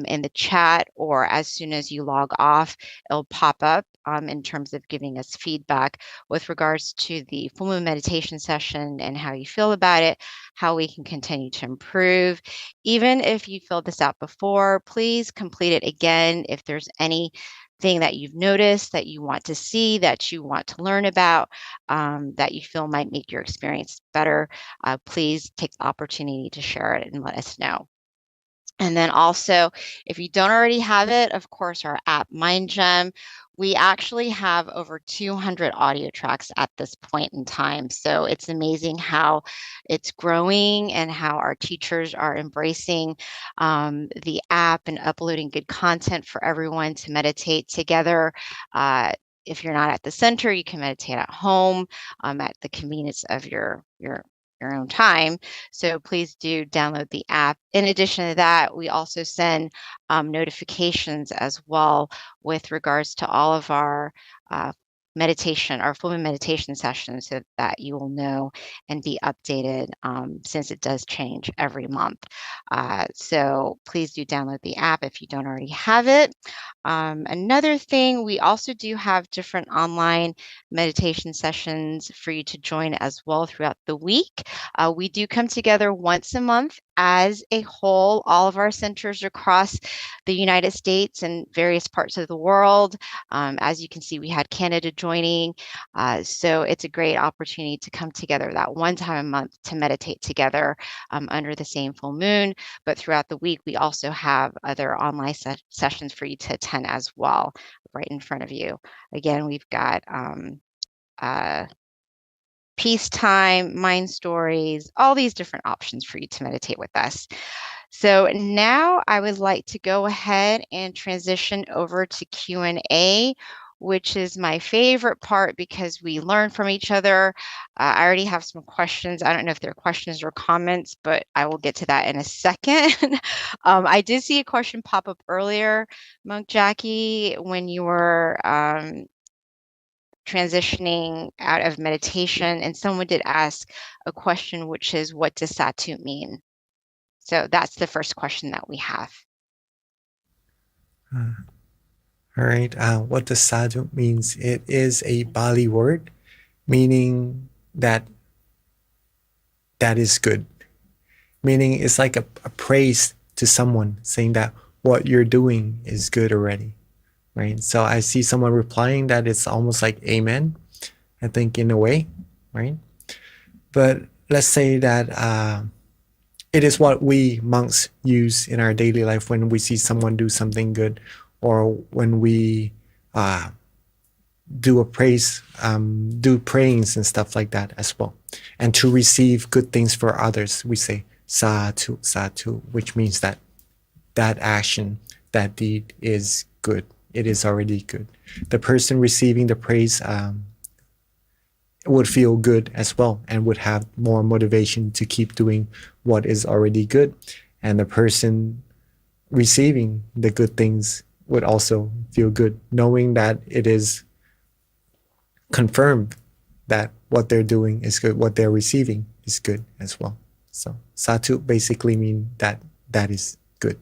in the chat, or as soon as you log off, it'll pop up in terms of giving us feedback with regards to the full moon meditation session and how you feel about it, how we can continue to improve. Even if you filled this out before, please complete it again. If there's any thing that you've noticed that you want to see, that you want to learn about, that you feel might make your experience better, please take the opportunity to share it and let us know. And then also, if you don't already have it, of course, our app MindGem, we actually have over 200 audio tracks at this point in time. So it's amazing how it's growing and how our teachers are embracing the app and uploading good content for everyone to meditate together. If you're not at the center, you can meditate at home at the convenience of your own time. So please do download the app. In addition to that, we also send notifications as well with regards to all of our our full moon meditation sessions, so that you will know and be updated, since it does change every month. So please do download the app if you don't already have it. Another thing, we also do have different online meditation sessions for you to join as well throughout the week. We do come together once a month as a whole, all of our centers across the United States and various parts of the world. As you can see, we had Canada joining. So it's a great opportunity to come together that one time a month to meditate together under the same full moon. But throughout the week, we also have other online sessions for you to attend as well, right in front of you. Again, we've got peacetime, mind stories, all these different options for you to meditate with us. So now I would like to go ahead and transition over to Q&A, which is my favorite part because we learn from each other. I already have some questions. I don't know if they're questions or comments, but I will get to that in a second. I did see a question pop up earlier, Monk Jackie, when you were transitioning out of meditation, and someone did ask a question, which is, what does Satu mean? So that's the first question that we have. All right. What does sadhu means? It is a Bali word meaning that is good. Meaning it's like a praise to someone saying that what you're doing is good already. Right. So I see someone replying that it's almost like amen, I think, in a way. Right. But let's say that it is what we monks use in our daily life when we see someone do something good, or when we do a praise, do prayings and stuff like that as well. And to receive good things for others, we say satu, satu, which means that that action, that deed is good. It is already good. The person receiving the praise would feel good as well and would have more motivation to keep doing what is already good. And the person receiving the good things would also feel good, knowing that it is confirmed that what they're doing is good, what they're receiving is good as well. So satu basically mean that that is good.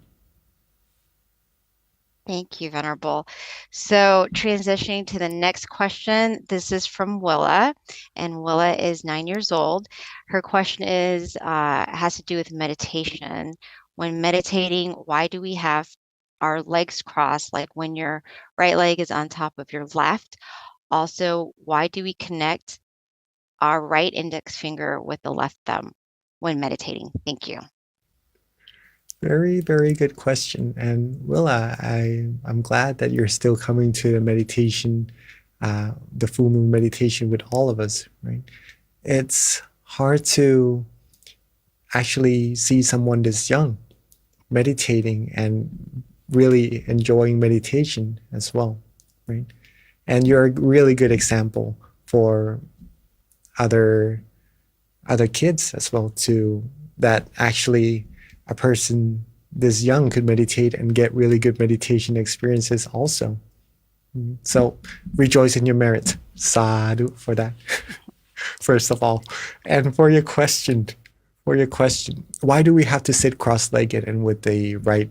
Thank you, Venerable. So transitioning to the next question, this is from Willa, and Willa is 9 years old. Her question is has to do with meditation. When meditating, why do we have our legs crossed, like when your right leg is on top of your left? Also, why do we connect our right index finger with the left thumb when meditating? Thank you. Very, very good question. And Willa, I'm glad that you're still coming to the meditation, the full moon meditation with all of us, right? It's hard to actually see someone this young meditating and really enjoying meditation as well, right? And you're a really good example for other kids as well too, that actually a person this young could meditate and get really good meditation experiences also. So rejoice in your merit. Sadhu for that. First of all. And for your question, why do we have to sit cross-legged and with the right,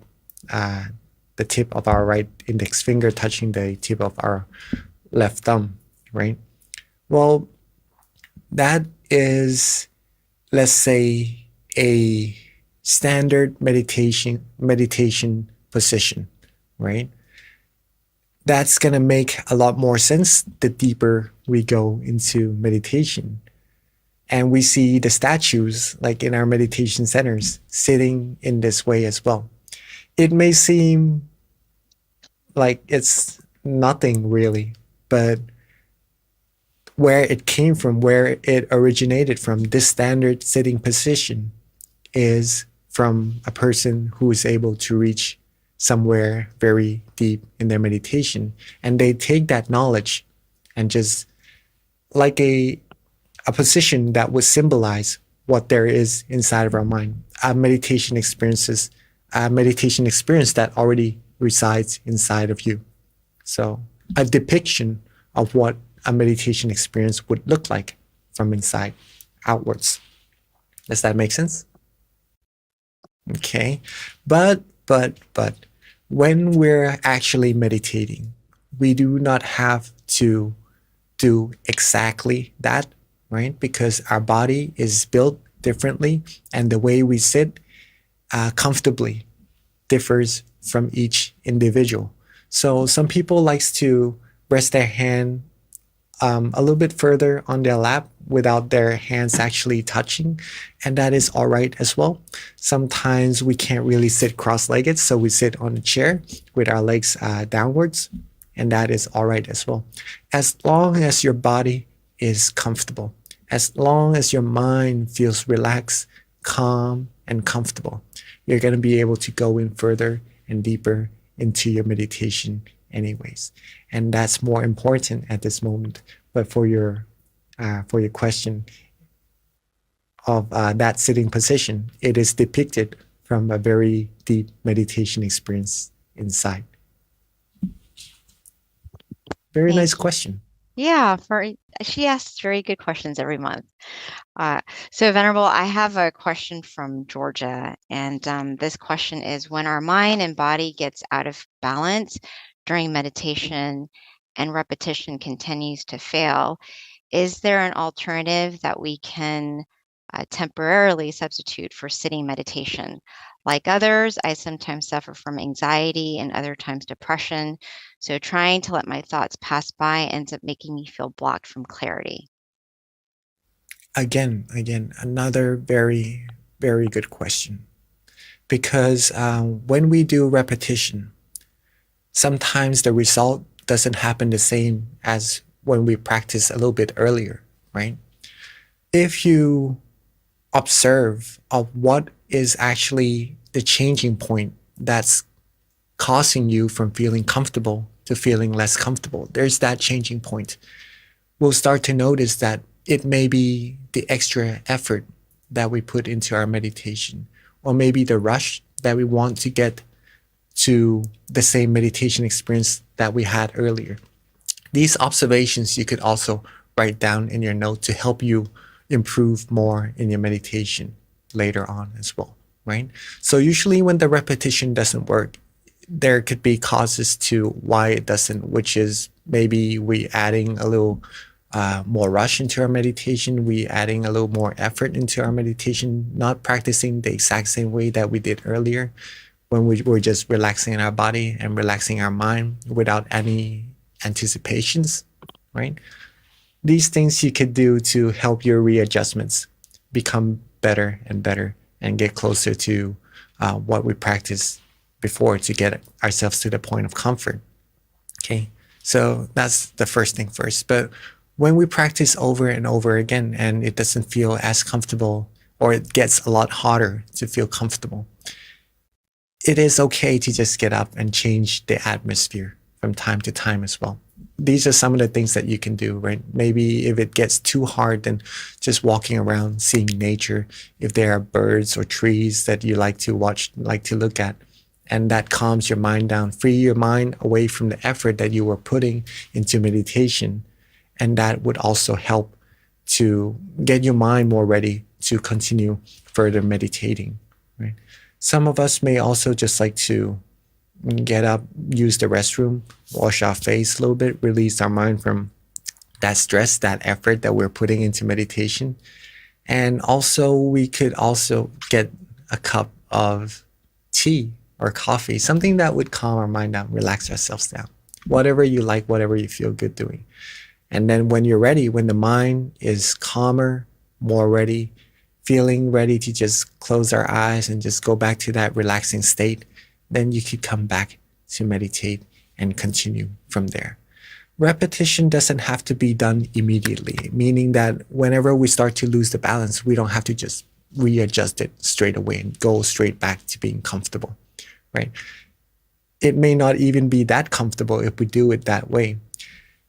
the tip of our right index finger touching the tip of our left thumb, right? Well, that is, let's say, a standard meditation position, right? That's going to make a lot more sense the deeper we go into meditation. And we see the statues, like in our meditation centers, sitting in this way as well. It may seem like it's nothing really, but where it came from, where it originated from, this standard sitting position is from a person who is able to reach somewhere very deep in their meditation. And they take that knowledge and just like a position that would symbolize what there is inside of our mind, a meditation experience that already resides inside of you. So a depiction of what a meditation experience would look like from inside outwards. Does that make sense? Okay. But when we're actually meditating, we do not have to do exactly that, right? Because our body is built differently, and the way we sit comfortably differs from each individual. So some people likes to rest their hand a little bit further on their lap without their hands actually touching, and that is all right as well. Sometimes we can't really sit cross-legged, so we sit on a chair with our legs downwards, and that is all right as well. As long as your body is comfortable, As long as your mind feels relaxed, calm, and comfortable, you're going to be able to go in further and deeper into your meditation anyways. And that's more important at this moment. But for your question of that sitting position, it is depicted from a very deep meditation experience inside. Very Thank nice you. question. Yeah, she asks very good questions every month. Uh, so, Venerable, I have a question from Georgia, and this question is: when our mind and body gets out of balance during meditation and repetition continues to fail, is there an alternative that we can temporarily substitute for sitting meditation? Like others, I sometimes suffer from anxiety and other times depression. So trying to let my thoughts pass by ends up making me feel blocked from clarity. Again, another very, very good question. Because when we do repetition, sometimes the result doesn't happen the same as when we practice a little bit earlier, right? If you observe of what is actually the changing point that's causing you from feeling comfortable to feeling less comfortable, there's that changing point. We'll start to notice that it may be the extra effort that we put into our meditation, or maybe the rush that we want to get to the same meditation experience that we had earlier. These observations you could also write down in your note to help you improve more in your meditation later on as well, right? So usually when the repetition doesn't work, there could be causes to why it doesn't, which is maybe we adding a little more rush into our meditation, we adding a little more effort into our meditation, not practicing the exact same way that we did earlier when we were just relaxing our body and relaxing our mind without any anticipations, right? These things you could do to help your readjustments become better and better and get closer to what we practiced before to get ourselves to the point of comfort. Okay, so that's the first thing first. But when we practice over and over again and it doesn't feel as comfortable, or it gets a lot harder to feel comfortable, it is okay to just get up and change the atmosphere from time to time as well. These are some of the things that you can do, right? Maybe if it gets too hard, then just walking around, seeing nature. If there are birds or trees that you like to watch, like to look at, and that calms your mind down, free your mind away from the effort that you were putting into meditation. And that would also help to get your mind more ready to continue further meditating, right? Some of us may also just like to get up, use the restroom, wash our face a little bit, release our mind from that stress, that effort that we're putting into meditation. And also, we could also get a cup of tea or coffee, something that would calm our mind down, relax ourselves down. Whatever you like, whatever you feel good doing. And then when you're ready, when the mind is calmer, more ready, feeling ready to just close our eyes and just go back to that relaxing state, then you could come back to meditate and continue from there. Repetition doesn't have to be done immediately, meaning that whenever we start to lose the balance, we don't have to just readjust it straight away and go straight back to being comfortable, right? It may not even be that comfortable if we do it that way.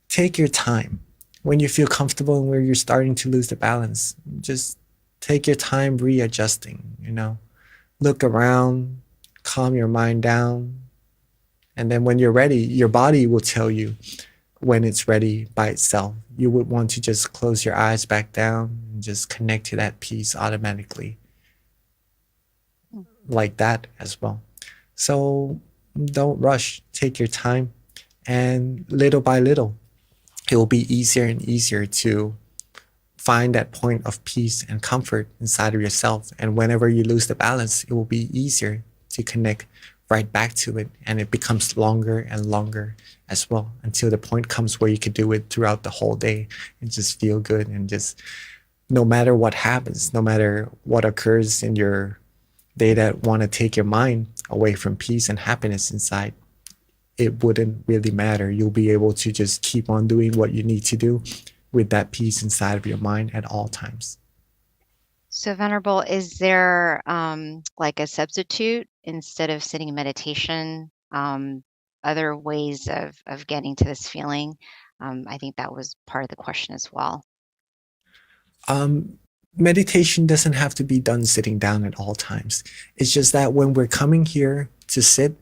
Take your time. When you feel comfortable and where you're starting to lose the balance, just take your time readjusting, look around, calm your mind down. And then when you're ready, your body will tell you when it's ready by itself. You would want to just close your eyes back down and just connect to that peace automatically, like that as well. So don't rush, take your time, and little by little, it will be easier and easier to find that point of peace and comfort inside of yourself. And whenever you lose the balance, it will be easier to connect right back to it. And it becomes longer and longer as well until the point comes where you could do it throughout the whole day and just feel good. And just no matter what happens, no matter what occurs in your day that want to take your mind away from peace and happiness inside, it wouldn't really matter. You'll be able to just keep on doing what you need to do with that peace inside of your mind at all times. So, Venerable, is there like a substitute instead of sitting in meditation? Other ways of getting to this feeling? I think that was part of the question as well. Um, Meditation doesn't have to be done sitting down at all times. It's just that when we're coming here to sit,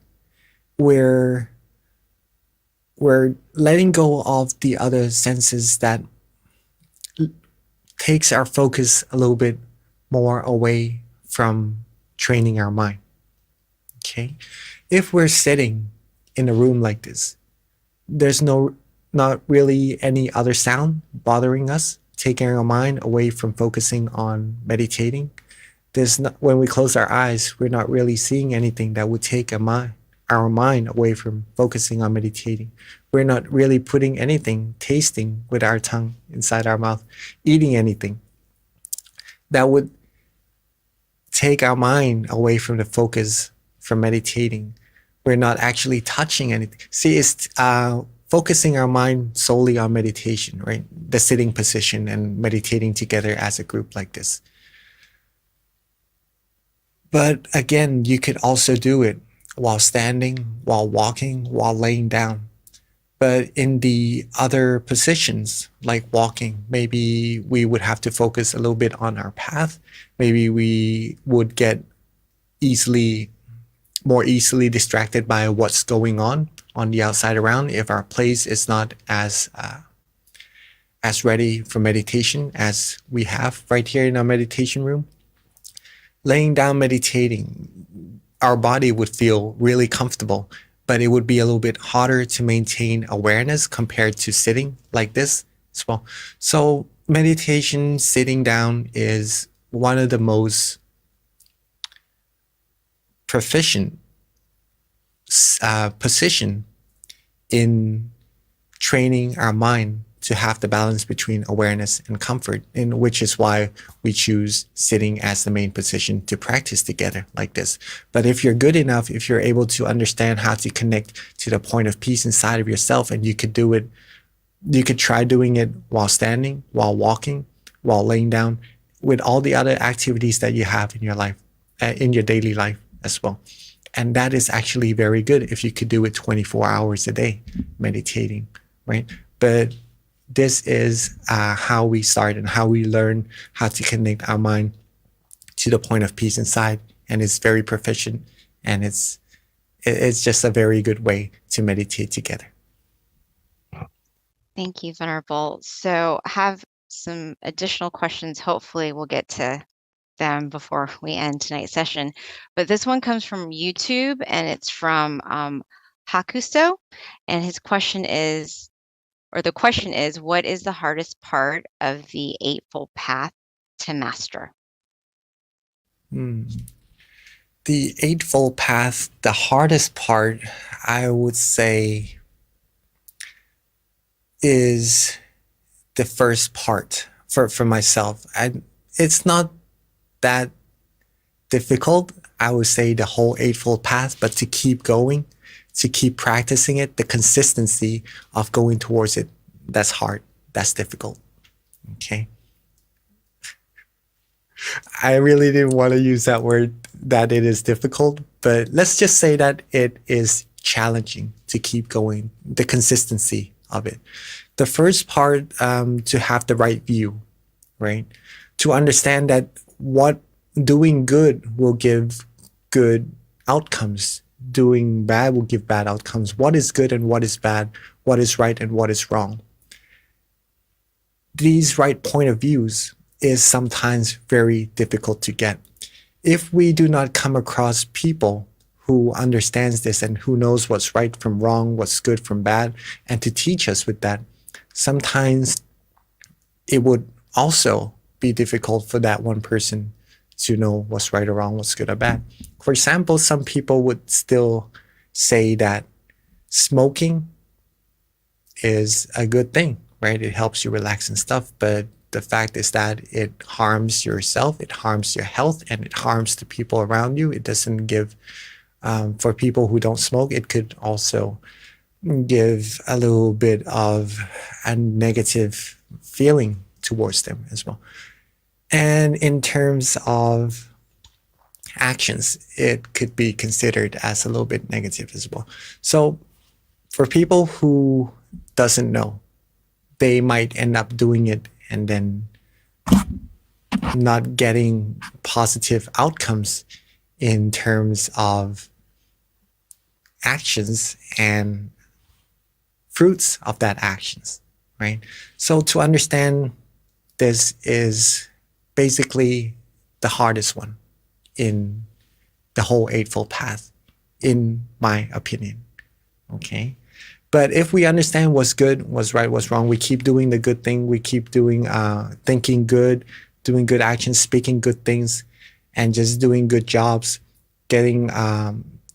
we're we're letting go of the other senses that takes our focus a little bit more away from training our mind. Okay, if we're sitting in a room like this, there's not really any other sound bothering us, taking our mind away from focusing on meditating. There's not, when we close our eyes, we're not really seeing anything that would take our mind away from focusing on meditating. We're not really putting anything, tasting with our tongue inside our mouth, eating anything that would take our mind away from the focus from meditating. We're not actually touching anything. See, it's focusing our mind solely on meditation, right? The sitting position and meditating together as a group like this. But again, you could also do it while standing, while walking, while laying down. But in the other positions, like walking, maybe we would have to focus a little bit on our path. Maybe we would get more easily distracted by what's going on the outside around if our place is not as ready for meditation as we have right here in our meditation room. Laying down meditating, our body would feel really comfortable, but it would be a little bit harder to maintain awareness compared to sitting like this as well. So meditation, sitting down, is one of the most proficient position in training our mind to have the balance between awareness and comfort, in which is why we choose sitting as the main position to practice together like this. But if you're good enough, if you're able to understand how to connect to the point of peace inside of yourself, and you could do it, you could try doing it while standing, while walking, while laying down, with all the other activities that you have in your life, in your daily life as well. And that is actually very good if you could do it 24 hours a day, meditating, right? But this is how we start and how we learn how to connect our mind to the point of peace inside. And it's very proficient, and it's just a very good way to meditate together. Thank you, Venerable. So I have some additional questions. Hopefully we'll get to them before we end tonight's session. But this one comes from YouTube, and it's from Hakuso. And his question is, or the question is, what is the hardest part of the Eightfold Path to master? The Eightfold Path, the hardest part, I would say, is the first part for myself. It's not that difficult, I would say, the whole Eightfold Path, but to keep going, to keep practicing it, the consistency of going towards it, that's hard, that's difficult. Okay. I really didn't want to use that word, that it is difficult, but let's just say that it is challenging to keep going, the consistency of it. The first part, to have the right view, right? To understand that what doing good will give good outcomes, doing bad will give bad outcomes. What is good and what is bad, what is right and what is wrong. These right point of views is sometimes very difficult to get. If we do not come across people who understands this and who knows what's right from wrong, what's good from bad, and to teach us with that, sometimes it would also be difficult for that one person to know what's right or wrong, what's good or bad. For example, some people would still say that smoking is a good thing, right? It helps you relax and stuff, but the fact is that it harms yourself, it harms your health, and it harms the people around you. It doesn't give, for people who don't smoke, it could also give a little bit of a negative feeling towards them as well. And in terms of actions, it could be considered as a little bit negative as well. So for people who doesn't know, they might end up doing it and then not getting positive outcomes in terms of actions and fruits of that actions, right? So to understand this is basically the hardest one in the whole Eightfold Path, in my opinion. Okay. But if we understand what's good, what's right, what's wrong, we keep doing the good thing, we keep doing thinking good, doing good actions, speaking good things, and just doing good jobs, getting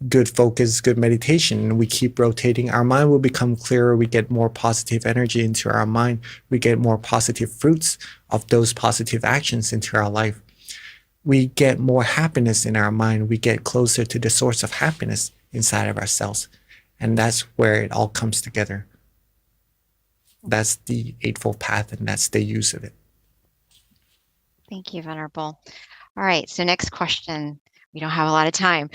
good focus, good meditation, and we keep rotating, our mind will become clearer. We get more positive energy into our mind. We get more positive fruits of those positive actions into our life. We get more happiness in our mind. We get closer to the source of happiness inside of ourselves. And that's where it all comes together. That's the Eightfold Path, and that's the use of it. Thank you, Venerable. All right, so next question. We don't have a lot of time.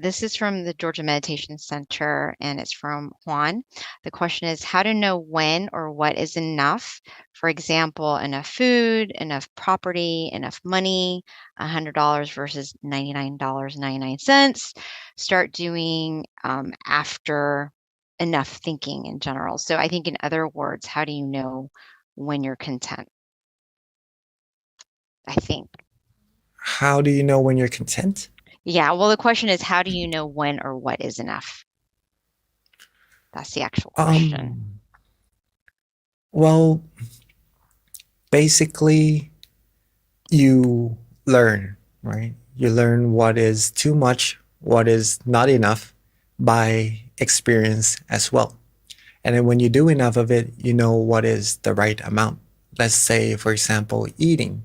This is from the Georgia Meditation Center, and it's from Juan. The question is how to know when or what is enough. For example, enough food, enough property, enough money, $100 versus $99.99. Start doing after enough thinking in general. So I think in other words, how do you know when you're content? I think. How do you know when you're content? Yeah, well, the question is, how do you know when or what is enough? That's the actual question. Well, basically, you learn, right? You learn what is too much, what is not enough by experience as well. And then when you do enough of it, you know what is the right amount. Let's say, for example, eating,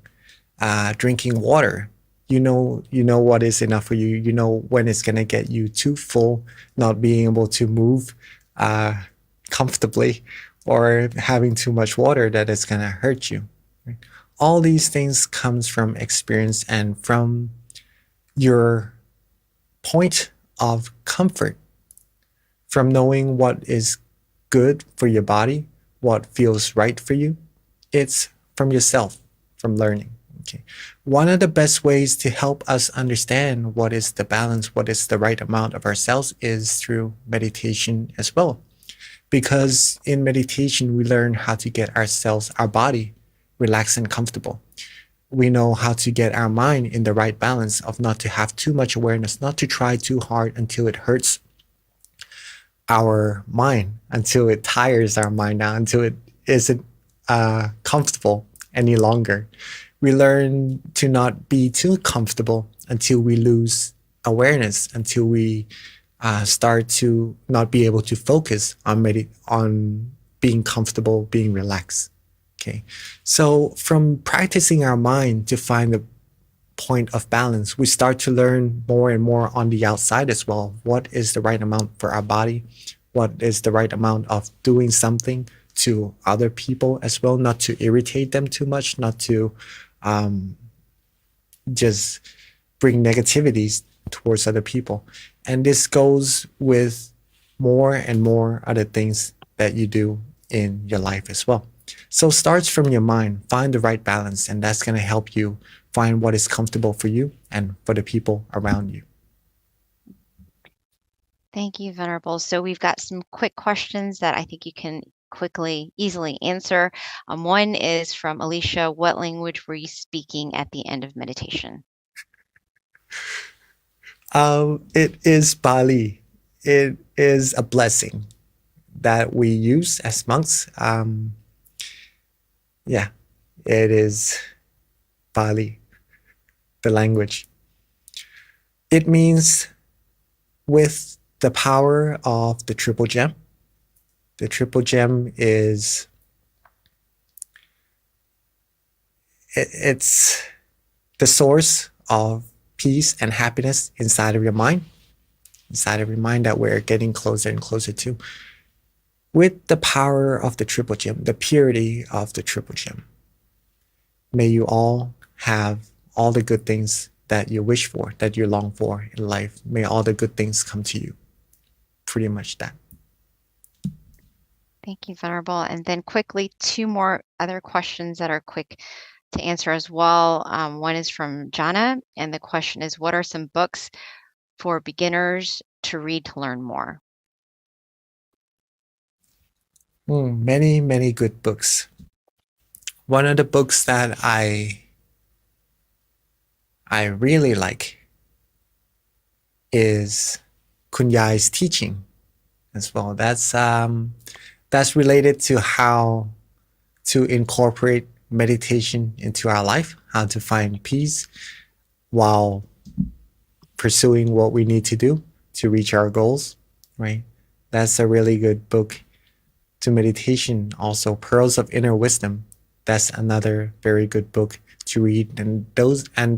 drinking water. You know what is enough for you. You know when it's gonna get you too full, not being able to move comfortably, or having too much water that it's gonna hurt you. Right? All these things comes from experience and from your point of comfort, from knowing what is good for your body, what feels right for you. It's from yourself, from learning. Okay. One of the best ways to help us understand what is the balance, what is the right amount of ourselves is through meditation as well. Because in meditation, we learn how to get ourselves, our body, relaxed and comfortable. We know how to get our mind in the right balance of not to have too much awareness, not to try too hard until it hurts our mind, until it tires our mind out, until it isn't comfortable any longer. We learn to not be too comfortable until we lose awareness, until we start to not be able to focus on being comfortable, being relaxed. Okay, so from practicing our mind to find the point of balance, we start to learn more and more on the outside as well. What is the right amount for our body? What is the right amount of doing something to other people as well? Not to irritate them too much, not to just bring negativities towards other people. And this goes with more and more other things that you do in your life as well. So starts from your mind, find the right balance, and that's going to help you find what is comfortable for you and for the people around you. Thank you, Venerable. So we've got some quick questions that I think you can easily answer. One is from Alicia. What language were you speaking at the end of meditation? It is Bali. It is a blessing that we use as monks. Yeah, it is Bali, the language. It means with the power of the triple gem. The triple gem is it's the source of peace and happiness inside of your mind that we're getting closer and closer to. with the power of the triple gem, the purity of the triple gem. May you all have all the good things that you wish for, that you long for in life. May all the good things come to you. Pretty much that. Thank you, Venerable. And then quickly, two more other questions that are quick to answer as well. One is from Jana, and the question is, what are some books for beginners to read to learn more? Many, many good books. One of the books that I really like is Kunyai's teaching as well. That's related to how to incorporate meditation into our life, how to find peace while pursuing what we need to do to reach our goals, right? That's a really good book to meditation. Also, Pearls of Inner Wisdom. That's another very good book to read. And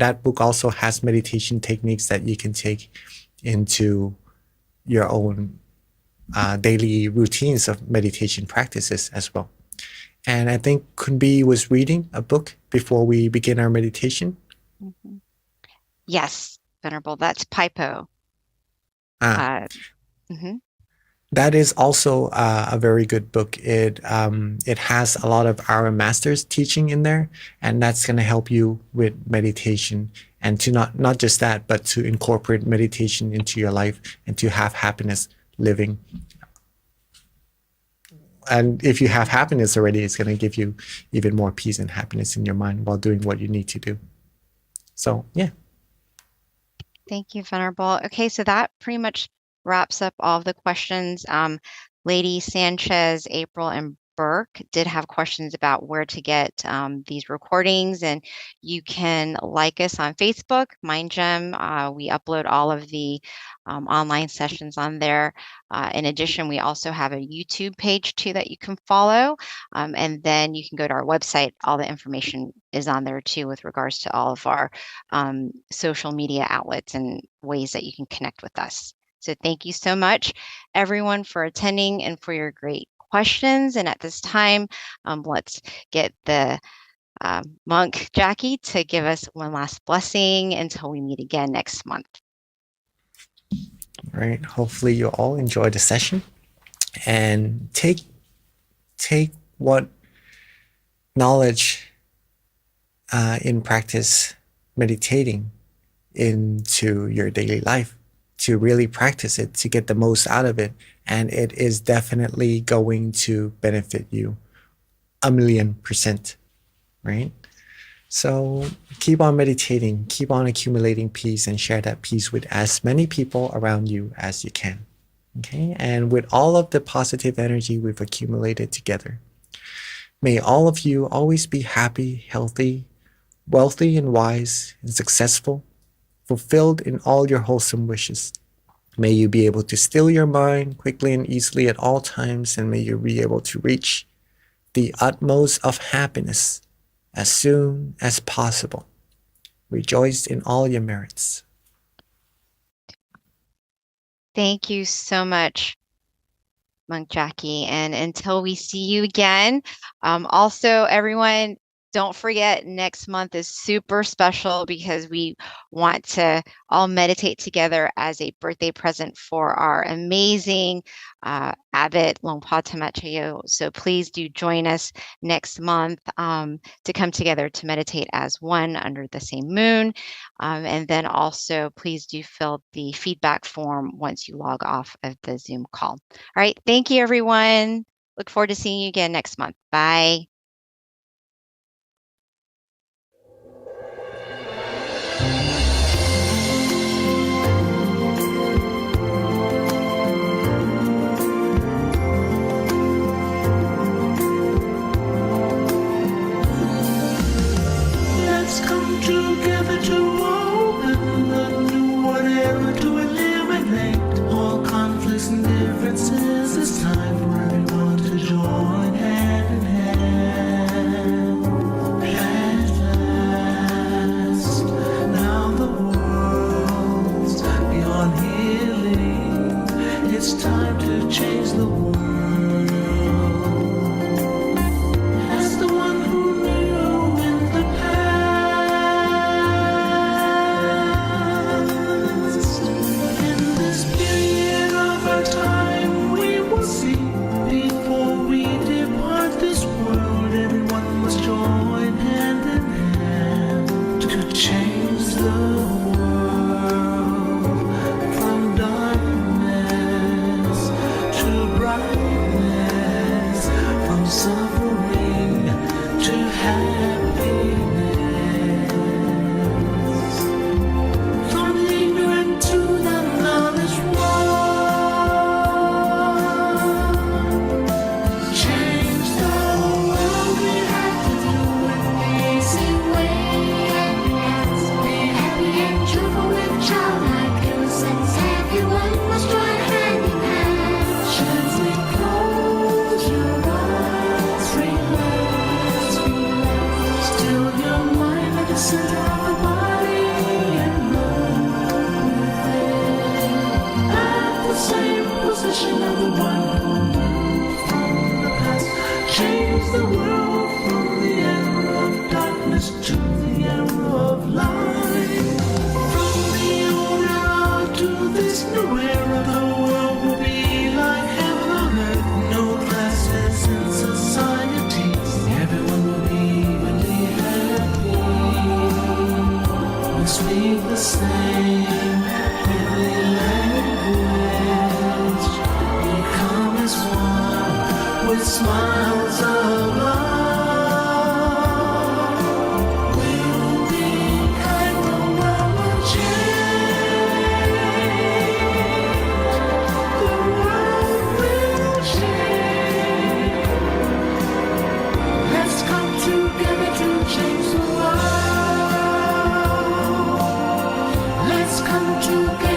that book also has meditation techniques that you can take into your own daily routines of meditation practices as well. And I think Kunbi was reading a book before we begin our meditation. Mm-hmm. Yes, Venerable, that's Pipo. Mm-hmm. That is also a very good book. It has a lot of our master's teaching in there, and that's going to help you with meditation, and to not just that, but to incorporate meditation into your life and to have happiness living. And if you have happiness already, it's going to give you even more peace and happiness in your mind while doing what you need to do. So, yeah. Thank you, Venerable. Okay, so that pretty much wraps up all of the questions. Lady Sanchez, April, and Burke did have questions about where to get these recordings, and you can like us on Facebook, MindGem. We upload all of the online sessions on there. In addition, we also have a YouTube page too that you can follow, and then you can go to our website. All the information is on there too with regards to all of our social media outlets and ways that you can connect with us. So thank you so much, everyone, for attending and for your great questions. And at this time, let's get the monk Jackie to give us one last blessing until we meet again next month. All right. Hopefully you all enjoy the session and take what knowledge in practice meditating into your daily life, to really practice it, to get the most out of it. And it is definitely going to benefit you 1,000,000%, right? So keep on meditating, keep on accumulating peace, and share that peace with as many people around you as you can. Okay? And with all of the positive energy we've accumulated together, may all of you always be happy, healthy, wealthy, and wise, and successful, fulfilled in all your wholesome wishes. May you be able to still your mind quickly and easily at all times, and may you be able to reach the utmost of happiness as soon as possible. Rejoice in all your merits. Thank you so much, Monk Jackie. And until we see you again, also, everyone, don't forget, next month is super special because we want to all meditate together as a birthday present for our amazing Abbot Longpa Tamat. So please do join us next month to come together to meditate as one under the same moon. And then also, please do fill the feedback form once you log off of the Zoom call. All right. Thank you, everyone. Look forward to seeing you again next month. Bye. Let's come together to open the new whatever, to eliminate all conflicts and differences. It's time for everyone to join hand in hand. nowhere the world will be like heaven on earth. No classes in society. Everyone will be really happy. We speak the same heavenly language. We come as one with smiles of love. We'll be kind, the world will change. The world will change. Let's come together to change the world. Let's come together.